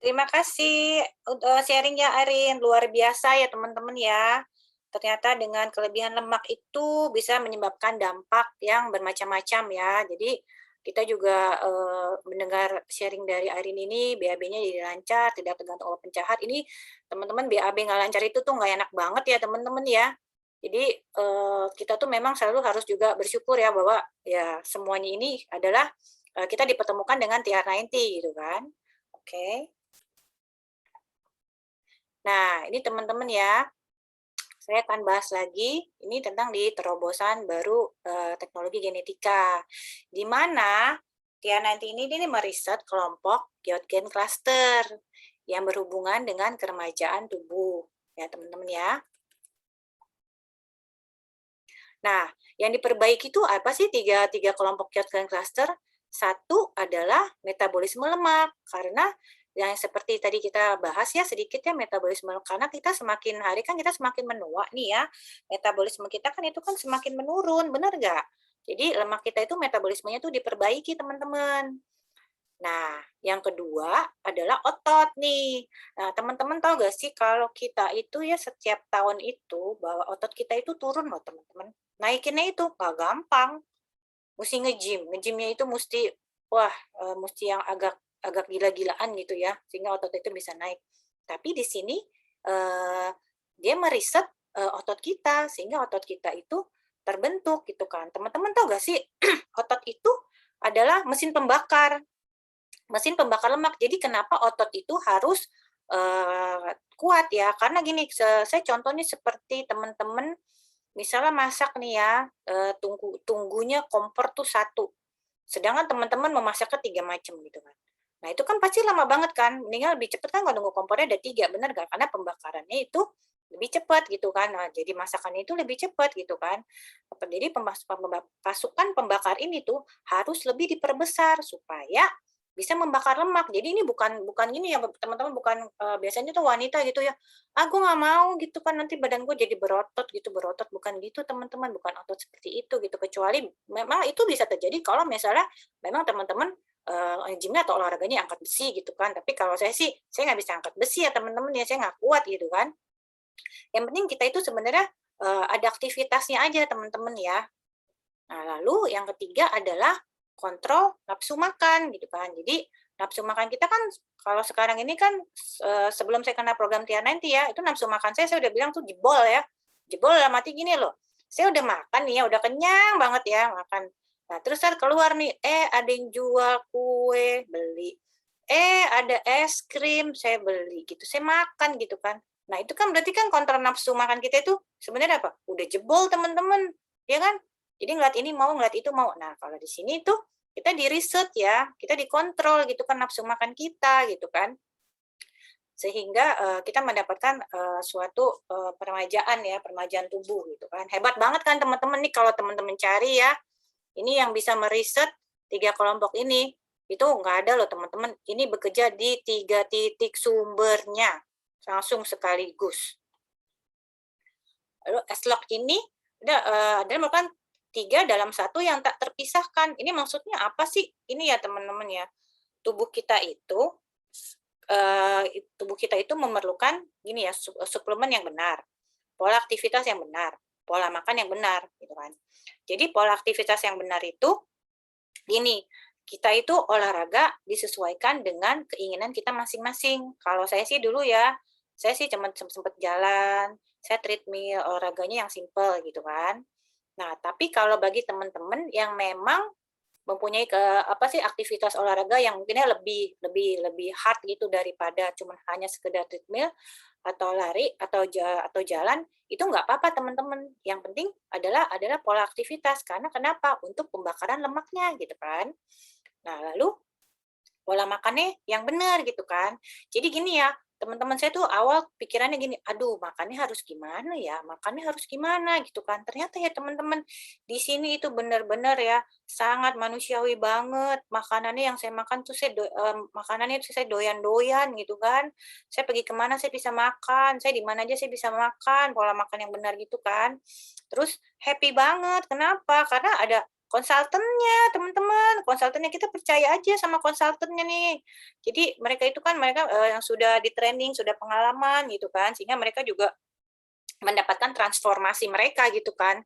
Terima kasih untuk sharingnya Arin, luar biasa ya teman-teman ya. Ternyata dengan kelebihan lemak itu bisa menyebabkan dampak yang bermacam-macam ya. Jadi kita juga mendengar sharing dari Arin ini, BAB-nya jadi lancar, tidak tergantung obat pencehat. Ini teman-teman BAB nggak lancar itu tuh nggak enak banget ya teman-teman ya. Jadi kita tuh memang selalu harus juga bersyukur ya bahwa ya semuanya ini adalah kita dipertemukan dengan TR90 gitu kan. Oke. Nah, ini teman-teman ya, saya akan bahas lagi ini tentang di terobosan baru teknologi genetika, di mana TR90 ini meriset kelompok Giotgen cluster yang berhubungan dengan keremajaan tubuh, ya teman-teman ya. Nah, yang diperbaiki itu apa sih tiga kelompok Giotgen cluster? Satu adalah metabolisme lemak, karena yang seperti tadi kita bahas ya sedikit ya metabolisme, karena kita semakin hari kan kita semakin menua nih ya, metabolisme kita kan itu kan semakin menurun, benar nggak? Jadi lemak kita itu metabolismenya tuh diperbaiki teman-teman. Nah, yang kedua adalah otot nih. Nah, teman-teman tahu nggak sih kalau kita itu ya setiap tahun itu bahwa otot kita itu turun loh teman-teman. Naikinnya itu nggak gampang, mesti nge-gym. Nge-gymnya itu mesti, wah, mesti yang agak agak gila-gilaan gitu ya, sehingga otot itu bisa naik. Tapi di sini dia meriset otot kita, sehingga otot kita itu terbentuk gitu kan. Teman-teman tahu nggak sih otot itu adalah mesin pembakar lemak. Jadi kenapa otot itu harus kuat ya? Karena gini, saya contohnya seperti teman-teman misalnya masak nih ya, tunggunya kompor tuh 1, sedangkan teman-teman memasaknya 3 macam gitu kan. Nah itu kan pasti lama banget kan, mendingan lebih cepat kan kalau nunggu kompornya ada 3, bener nggak? Karena pembakarannya itu lebih cepat gitu kan, nah jadi masakannya itu lebih cepat gitu kan. Jadi pasukan pembakar ini tuh harus lebih diperbesar supaya bisa membakar lemak. Jadi ini bukan bukan ini ya teman-teman, bukan biasanya tuh wanita gitu ya, aku nggak mau gitu kan nanti badan gue jadi berotot gitu, berotot, bukan gitu teman-teman, bukan otot seperti itu gitu, kecuali memang itu bisa terjadi kalau misalnya memang teman-teman gym atau olahraganya angkat besi gitu kan. Tapi kalau saya sih, saya nggak bisa angkat besi ya teman-teman ya, saya nggak kuat gitu kan. Yang penting kita itu sebenarnya ada aktivitasnya aja teman-teman ya. Nah, lalu yang ketiga adalah kontrol nafsu makan gitu kan. Jadi nafsu makan kita kan kalau sekarang ini kan sebelum saya kena program TR90 ya, itu nafsu makan saya udah bilang tuh jebol ya. Jebol dalam arti gini loh. Saya udah makan nih ya, udah kenyang banget ya makan. Nah, terus saya keluar nih, ada yang jual kue, beli. Ada es krim, saya beli gitu. Saya makan gitu kan. Nah, itu kan berarti kan kontrol nafsu makan kita itu sebenarnya apa? Udah jebol, teman-teman. Ya kan? Jadi ngeliat ini mau, ngeliat itu mau. Nah, kalau di sini tuh kita di riset ya, kita dikontrol gitu kan nafsu makan kita gitu kan. Sehingga kita mendapatkan suatu peremajaan ya, peremajaan tubuh gitu kan. Hebat banget kan teman-teman nih kalau teman-teman cari ya. Ini yang bisa meriset 3 kelompok ini. Itu nggak ada loh teman-teman. Ini bekerja di 3 titik sumbernya langsung sekaligus. Lalu S-Log ini adalah merupakan 3 dalam 1 yang tak terpisahkan. Ini maksudnya apa sih? Ini ya teman-teman ya. Tubuh kita itu memerlukan gini ya, suplemen yang benar, pola aktivitas yang benar, pola makan yang benar gitu kan. Jadi pola aktivitas yang benar itu gini, kita itu olahraga disesuaikan dengan keinginan kita masing-masing. Kalau saya sih dulu ya, saya sih cuma sempat jalan, saya treadmill, olahraganya yang simple gitu kan. Nah, tapi kalau bagi teman-teman yang memang mempunyai aktivitas olahraga yang mungkinnya lebih hard gitu daripada cuma hanya sekedar treadmill atau lari atau jalan, itu nggak apa-apa teman-teman. Yang penting adalah pola aktivitas. Karena kenapa? Untuk pembakaran lemaknya gitu kan. Nah, lalu pola makannya yang benar gitu kan. Jadi gini ya, teman-teman saya tuh awal pikirannya gini, aduh makannya harus gimana ya, makannya harus gimana gitu kan. Ternyata ya teman-teman, di sini itu benar-benar ya sangat manusiawi banget. Makanannya yang saya makan tuh makanannya itu saya doyan-doyan gitu kan. Saya pergi kemana saya bisa makan, saya di mana aja saya bisa makan, pola makan yang benar gitu kan. Terus happy banget, kenapa? Karena ada konsultannya teman-teman, konsultannya kita percaya aja sama konsultannya nih. Jadi mereka itu kan yang sudah di training, sudah pengalaman gitu kan, sehingga mereka juga mendapatkan transformasi mereka gitu kan.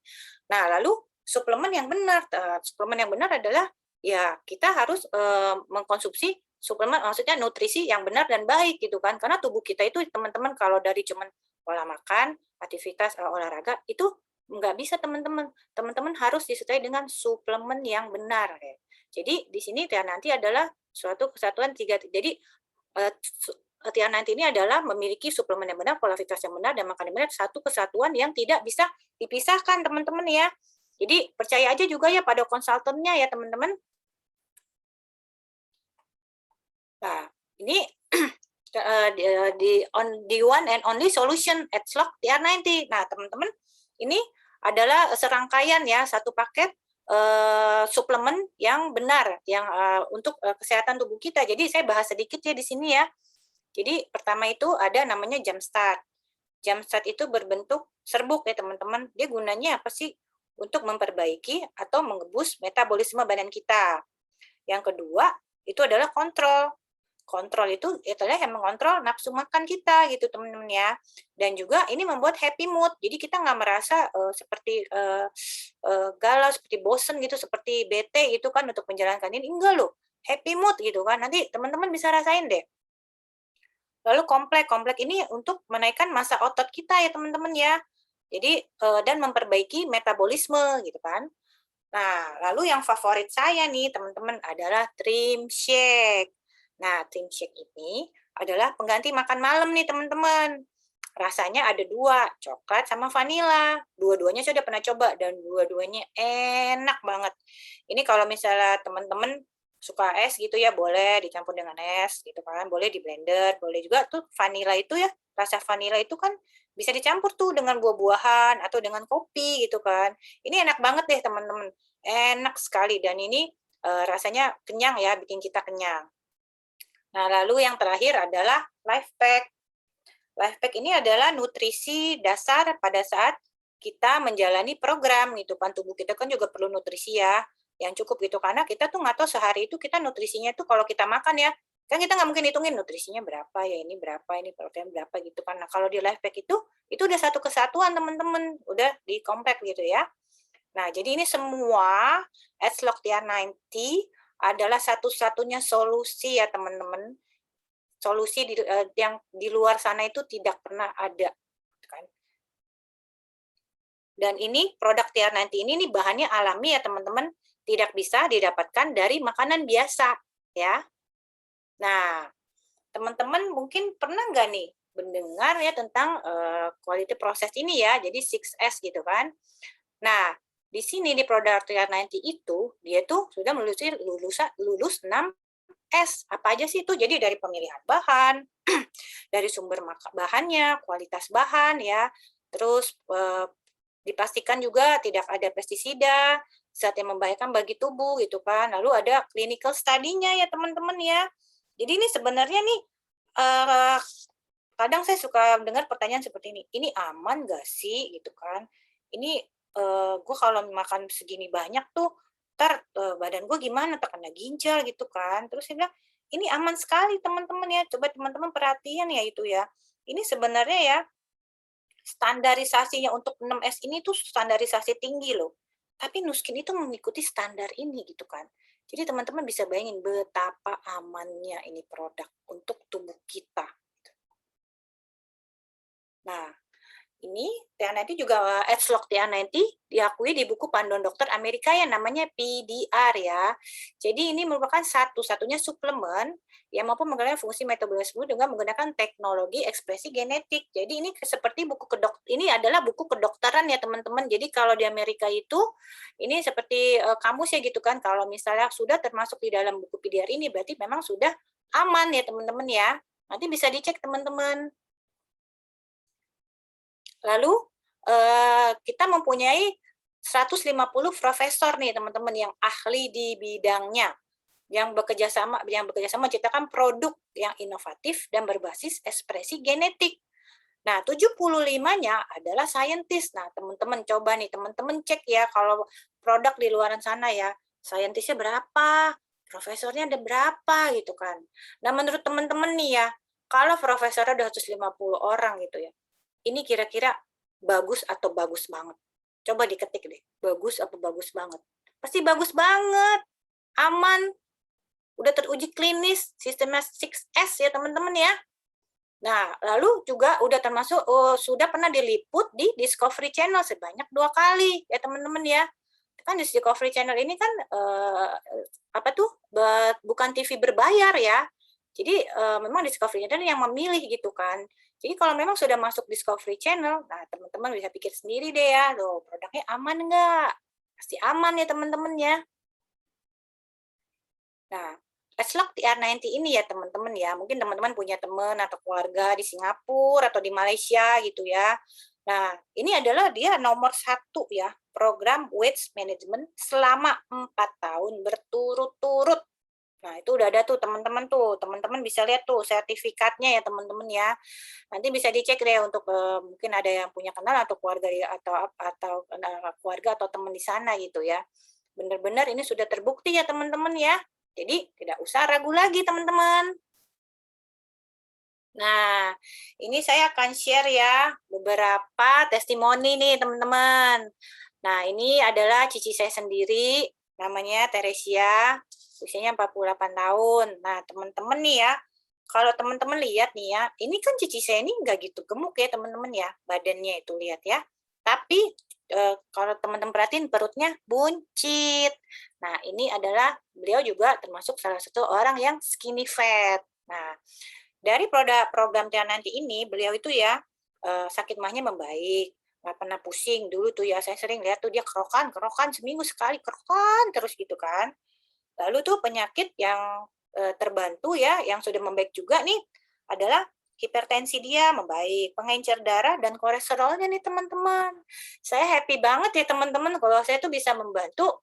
Nah lalu suplemen yang benar adalah ya kita harus mengkonsumsi suplemen, maksudnya nutrisi yang benar dan baik gitu kan, karena tubuh kita itu teman-teman kalau dari cuman pola makan, aktivitas olahraga itu nggak bisa teman-teman. Teman-teman harus disertai dengan suplemen yang benar. Ya. Jadi di sini nanti adalah suatu kesatuan 3. Jadi nanti ini adalah memiliki suplemen yang benar, pola aktivitas yang benar, dan makan yang benar, satu kesatuan yang tidak bisa dipisahkan teman-teman ya. Jadi percaya aja juga ya pada konsultannya ya teman-teman. Nah ini the one and only solution S-Log TR90. Nah teman-teman, ini adalah serangkaian ya, satu paket suplemen yang benar, yang untuk kesehatan tubuh kita. Jadi saya bahas sedikit ya di sini ya. Jadi pertama itu ada namanya Jumpstart. Jumpstart itu berbentuk serbuk ya teman-teman. Dia gunanya apa sih? Untuk memperbaiki atau mengebus metabolisme badan kita. Yang kedua, itu adalah kontrol. Kontrol itu adalah yang mengontrol nafsu makan kita gitu teman-teman ya. Dan juga ini membuat happy mood. Jadi kita nggak merasa seperti galau, seperti bosen gitu, seperti bete gitu kan untuk menjalankan ini. Enggak loh, happy mood gitu kan. Nanti teman-teman bisa rasain deh. Lalu komplek ini untuk menaikkan massa otot kita ya teman-teman ya. Jadi dan memperbaiki metabolisme gitu kan. Nah, lalu yang favorit saya nih teman-teman adalah Trim Shake. Nah, Trim Shake ini adalah pengganti makan malam nih teman-teman. Rasanya ada dua, coklat sama vanila. Dua-duanya sudah pernah coba dan dua-duanya enak banget. Ini kalau misalnya teman-teman suka es gitu ya, boleh dicampur dengan es gitu kan, boleh di blender, boleh juga tuh vanila itu ya, rasa vanila itu kan bisa dicampur tuh dengan buah-buahan atau dengan kopi gitu kan. Ini enak banget deh teman-teman, enak sekali dan ini rasanya kenyang ya, bikin kita kenyang. Nah, lalu yang terakhir adalah Life Pack. Life Pack ini adalah nutrisi dasar pada saat kita menjalani program gitu kan. Tubuh kita kan juga perlu nutrisi ya, yang cukup gitu. Karena kita tuh nggak tahu sehari itu kita nutrisinya tuh kalau kita makan ya, kan kita nggak mungkin hitungin nutrisinya berapa ya, ini berapa, ini protein berapa gitu kan. Nah, kalau di Life Pack itu udah satu kesatuan teman-teman, udah di compact gitu ya. Nah, jadi ini semua Edgelock TR90 adalah satu-satunya solusi ya teman-teman. Solusi yang di luar sana itu tidak pernah ada. Kan? Dan ini produk TR90 ini bahannya alami ya teman-teman. Tidak bisa didapatkan dari makanan biasa. Ya. Nah, teman-teman mungkin pernah nggak nih mendengar ya tentang quality process ini ya. Jadi 6S gitu kan. Nah, di sini di produk TR90 itu, dia tuh sudah lulus 6 S. Apa aja sih itu? Jadi dari pemilihan bahan, dari sumber bahannya, kualitas bahan ya, terus dipastikan juga tidak ada pestisida, zat yang membahayakan bagi tubuh gitu kan. Lalu ada clinical study-nya ya teman-teman ya. Jadi ini sebenarnya nih kadang saya suka dengar pertanyaan seperti ini aman nggak sih gitu kan? Ini gue kalau makan segini banyak tuh ntar badan gue gimana, terkena ginjal gitu kan. Terus saya bilang, ini aman sekali teman-teman ya, coba teman-teman perhatian ya itu ya. Ini sebenarnya ya, standarisasinya untuk 6S ini tuh standarisasi tinggi loh. Tapi Nuskin itu mengikuti standar ini gitu kan. Jadi teman-teman bisa bayangin betapa amannya ini produk untuk tubuh kita. Nah, ini TR90 juga Edgelock TR90 diakui di buku panduan dokter Amerika yang namanya PDR ya. Jadi ini merupakan satu-satunya suplemen yang mampu menggunakan fungsi metabolisme dengan menggunakan teknologi ekspresi genetik. Jadi ini seperti buku ini adalah buku kedokteran ya teman-teman. Jadi kalau di Amerika itu ini seperti kamus ya gitu kan. Kalau misalnya sudah termasuk di dalam buku PDR ini berarti memang sudah aman ya teman-teman ya. Nanti bisa dicek teman-teman. Lalu kita mempunyai 150 profesor nih teman-teman yang ahli di bidangnya yang bekerja sama menciptakan produk yang inovatif dan berbasis ekspresi genetik. Nah, 75-nya adalah saintis. Nah, teman-teman coba nih, teman-teman cek ya kalau produk di luar sana ya, saintisnya berapa, profesornya ada berapa gitu kan. Nah, menurut teman-teman nih ya, kalau profesornya ada 150 orang gitu ya, ini kira-kira bagus atau bagus banget? Coba diketik deh, bagus atau bagus banget? Pasti bagus banget, aman, udah teruji klinis, sistemnya 6S ya teman-teman ya. Nah, lalu juga udah termasuk sudah pernah diliput di Discovery Channel sebanyak 2 kali ya teman-teman ya. Kan di Discovery Channel ini kan bukan TV berbayar ya. Jadi memang Discovery Channel yang memilih gitu kan. Jadi kalau memang sudah masuk Discovery Channel, nah teman-teman bisa pikir sendiri deh ya, loh produknya aman nggak? Pasti aman ya teman-teman ya. Nah, Edgelock TR90 ini ya teman-teman ya, mungkin teman-teman punya teman atau keluarga di Singapura atau di Malaysia gitu ya. Nah, ini adalah dia nomor 1 ya, program waste management selama 4 tahun berturut-turut. Nah, itu udah ada tuh teman-teman tuh. Teman-teman bisa lihat tuh sertifikatnya ya teman-teman ya. Nanti bisa dicek deh untuk mungkin ada yang punya kenal atau keluarga atau keluarga atau teman di sana gitu ya. Benar-benar ini sudah terbukti ya teman-teman ya. Jadi tidak usah ragu lagi teman-teman. Nah, ini saya akan share ya beberapa testimoni nih teman-teman. Nah, ini adalah cici saya sendiri, namanya Teresia, usianya 48 tahun. Nah, teman-teman nih ya, kalau teman-teman lihat nih ya, ini kan cici saya ini nggak gitu gemuk ya teman-teman ya, badannya itu lihat ya. Tapi kalau teman-teman perhatiin perutnya buncit. Nah, ini adalah beliau juga termasuk salah satu orang yang skinny fat. Nah, dari program Tian Nanti ini, beliau itu ya sakit mahnya membaik, nggak pernah pusing. Dulu tuh ya saya sering lihat tuh dia kerokan seminggu sekali, kerokan terus gitu kan. Lalu tuh penyakit yang terbantu ya, yang sudah membaik juga nih adalah hipertensi dia membaik, pengencer darah dan kolesterolnya nih teman-teman. Saya happy banget ya teman-teman kalau saya tuh bisa membantu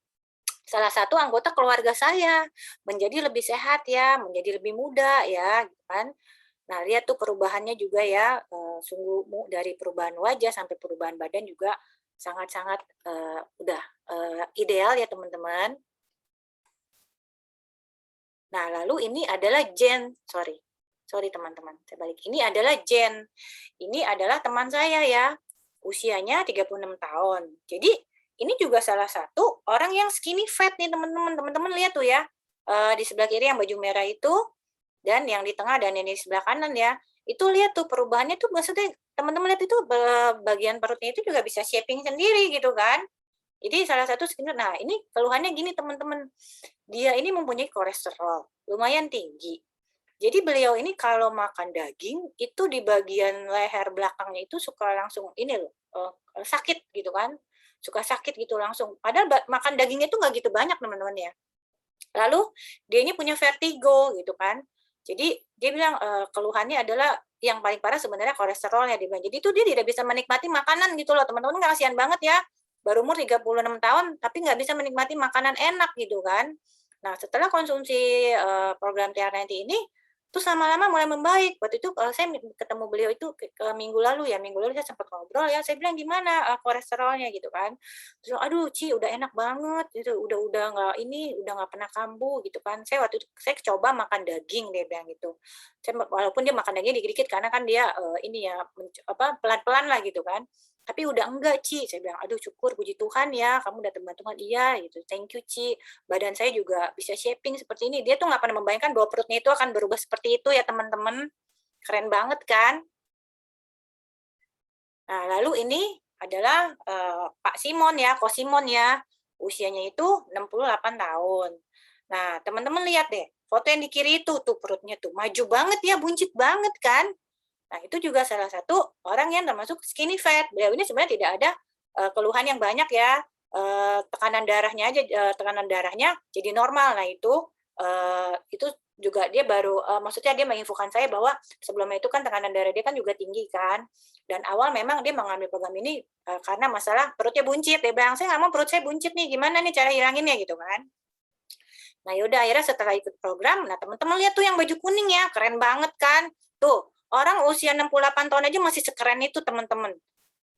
salah satu anggota keluarga saya menjadi lebih sehat ya, menjadi lebih muda ya, gitu kan. Nah, lihat tuh perubahannya juga ya, sungguh dari perubahan wajah sampai perubahan badan juga sangat-sangat udah ideal ya teman-teman. Nah, lalu ini adalah sorry teman-teman, saya balik. Ini adalah Jen. Ini adalah teman saya ya, usianya 36 tahun. Jadi ini juga salah satu orang yang skinny fat nih teman-teman. Teman-teman lihat tuh ya, di sebelah kiri yang baju merah itu, dan yang di tengah dan yang di sebelah kanan ya. Itu lihat tuh perubahannya tuh maksudnya teman-teman lihat itu bagian perutnya itu juga bisa shaping sendiri gitu kan. Jadi salah satu skinny, nah ini keluhannya gini teman-teman, dia ini mempunyai kolesterol lumayan tinggi. Jadi beliau ini kalau makan daging itu di bagian leher belakangnya itu suka langsung ini loh sakit gitu kan, suka sakit gitu langsung. Padahal makan dagingnya itu nggak gitu banyak teman-teman ya. Lalu dia ini punya vertigo gitu kan. Jadi dia bilang keluhannya adalah yang paling parah sebenarnya kolesterolnya dia bilang. Jadi itu dia tidak bisa menikmati makanan gitu loh teman-teman, nggak kasihan banget ya. Baru umur 36 tahun tapi nggak bisa menikmati makanan enak gitu kan. Nah, setelah konsumsi program TR90 ini, terus lama-lama mulai membaik. Waktu itu saya ketemu beliau itu minggu lalu ya, minggu lalu saya sempat ngobrol ya, saya bilang gimana kolesterolnya gitu kan. Terus, aduh Ci udah enak banget gitu, udah nggak ini, udah nggak pernah kambuh gitu kan. Saya waktu itu saya coba makan daging dia bilang gitu. Walaupun dia makan daging dikit-dikit karena kan dia ini ya pelan-pelan lah gitu kan. Tapi udah enggak Ci, saya bilang aduh syukur puji Tuhan ya kamu udah teman Tuhan, iya gitu, thank you Ci, badan saya juga bisa shaping seperti ini. Dia tuh nggak pernah membayangkan bahwa perutnya itu akan berubah seperti itu ya teman-teman. Keren banget kan? Nah, lalu ini adalah Pak Simon ya, Ko Simon ya. Usianya itu 68 tahun. Nah, teman-teman lihat deh, foto yang di kiri itu tuh perutnya tuh maju banget ya, buncit banget kan? Nah, itu juga salah satu orang yang termasuk skinny fat. Beliau ini sebenarnya tidak ada keluhan yang banyak ya. Tekanan darahnya jadi normal. Nah, itu juga dia baru maksudnya dia menginfokan saya bahwa sebelumnya itu kan tekanan darah dia kan juga tinggi kan. Dan awal memang dia mengambil program ini karena masalah perutnya buncit. Dia bilang, saya nggak mau perut saya buncit nih, gimana nih cara hilanginnya gitu kan. Nah yaudah akhirnya setelah ikut program, nah teman-teman lihat tuh yang baju kuning ya, keren banget kan. Tuh, orang usia 68 tahun aja masih sekeren itu teman-teman.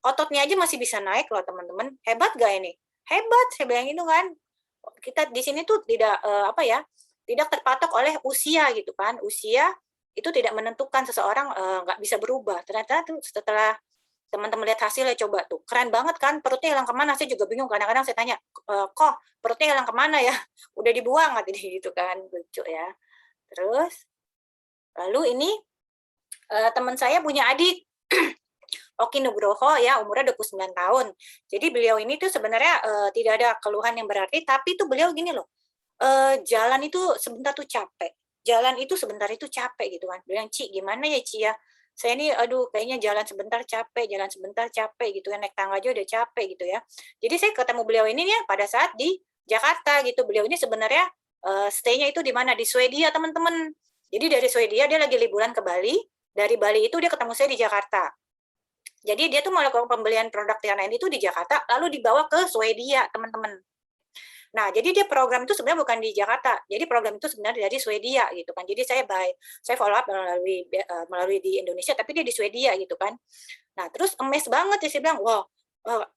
Ototnya aja masih bisa naik loh teman-teman. Hebat gak ini? Hebat, saya bilang itu kan. Kita di sini tuh tidak tidak terpatok oleh usia gitu kan. Usia itu tidak menentukan seseorang nggak bisa berubah. Ternyata tuh setelah teman-teman lihat hasilnya coba tuh keren banget kan, perutnya hilang kemana, saya juga bingung, kadang-kadang saya tanya kok perutnya hilang kemana ya, udah dibuang nggak gitu kan, lucu ya. Terus lalu ini teman saya punya adik Oki Nugroho ya, umurnya 29 tahun. Jadi beliau ini tuh sebenarnya tidak ada keluhan yang berarti, tapi tuh beliau gini loh, jalan itu sebentar tuh capek. Jalan itu sebentar itu capek gitu kan. Bilang, Ci gimana ya Ci ya? Saya ini aduh kayaknya jalan sebentar capek gitu ya, naik tangga aja udah capek gitu ya. Jadi saya ketemu beliau ini ya pada saat di Jakarta gitu. Beliau ini sebenarnya stay-nya itu di mana? Di Swedia teman-teman. Jadi dari Swedia dia lagi liburan ke Bali, dari Bali itu dia ketemu saya di Jakarta. Jadi dia tuh melakukan pembelian produk Tiana ini tuh di Jakarta, lalu dibawa ke Swedia, teman-teman. Nah, jadi dia program itu sebenarnya bukan di Jakarta. Jadi program itu sebenarnya dari Swedia gitu kan. Jadi saya follow up melalui di Indonesia, tapi dia di Swedia gitu kan. Nah, terus amazed banget ya, saya bilang, wah,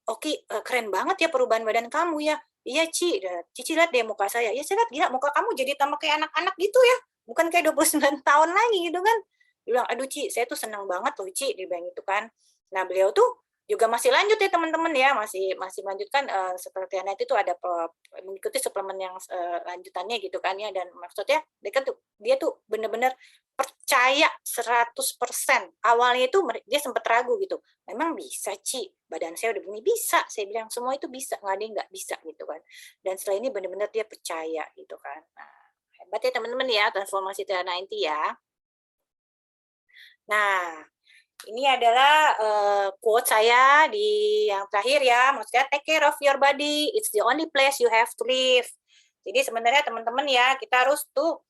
oke, keren banget ya perubahan badan kamu ya. Iya, Cici lihat deh muka saya. Ya, saya lihat gila muka kamu jadi tambah kayak anak-anak gitu ya. Bukan kayak 29 tahun lagi gitu kan. Dia bilang, aduh Ci, saya tuh senang banget loh Ci, dia bilang gitu kan. Nah, beliau tuh juga masih lanjut ya teman-teman ya, masih melanjutkan seperti itu ada mengikuti suplemen yang lanjutannya gitu kan ya, dan maksudnya dia tuh benar-benar percaya 100%. Awalnya itu dia sempat ragu gitu, memang bisa Ci, badan saya udah begini, bisa, saya bilang semua itu bisa, nggak ada yang nggak bisa gitu kan. Dan setelah ini benar-benar dia percaya gitu kan. Nah, hebat ya teman-teman ya, transformasi T90 ya. Nah, ini adalah quote saya di yang terakhir ya, maksudnya take care of your body, it's the only place you have to live. Jadi sebenarnya teman-teman ya, kita harus tuh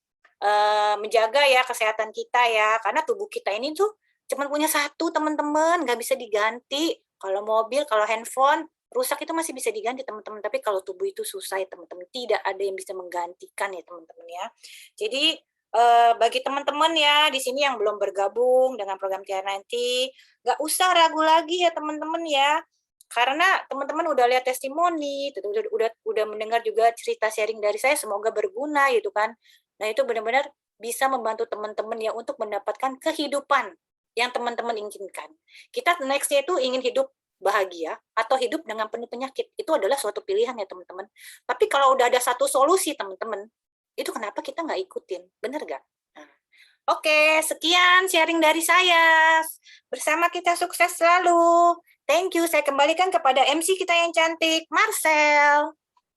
menjaga ya kesehatan kita ya, karena tubuh kita ini tuh cuma punya satu teman-teman, nggak bisa diganti. Kalau mobil, kalau handphone rusak itu masih bisa diganti teman-teman, tapi kalau tubuh itu susah ya teman-teman, tidak ada yang bisa menggantikan ya teman-teman ya. Jadi bagi teman-teman ya di sini yang belum bergabung dengan program T90, nggak usah ragu lagi ya teman-teman ya, karena teman-teman udah lihat testimoni, udah mendengar juga cerita sharing dari saya, semoga berguna gitu kan. Nah itu benar-benar bisa membantu teman-teman ya untuk mendapatkan kehidupan yang teman-teman inginkan. Kita nextnya itu ingin hidup bahagia atau hidup dengan penuh penyakit, itu adalah suatu pilihan ya teman-teman. Tapi kalau udah ada satu solusi teman-teman, itu kenapa kita nggak ikutin, bener nggak? Nah, oke, sekian sharing dari saya. Bersama kita sukses selalu. Thank you, saya kembalikan kepada MC kita yang cantik, Marcel.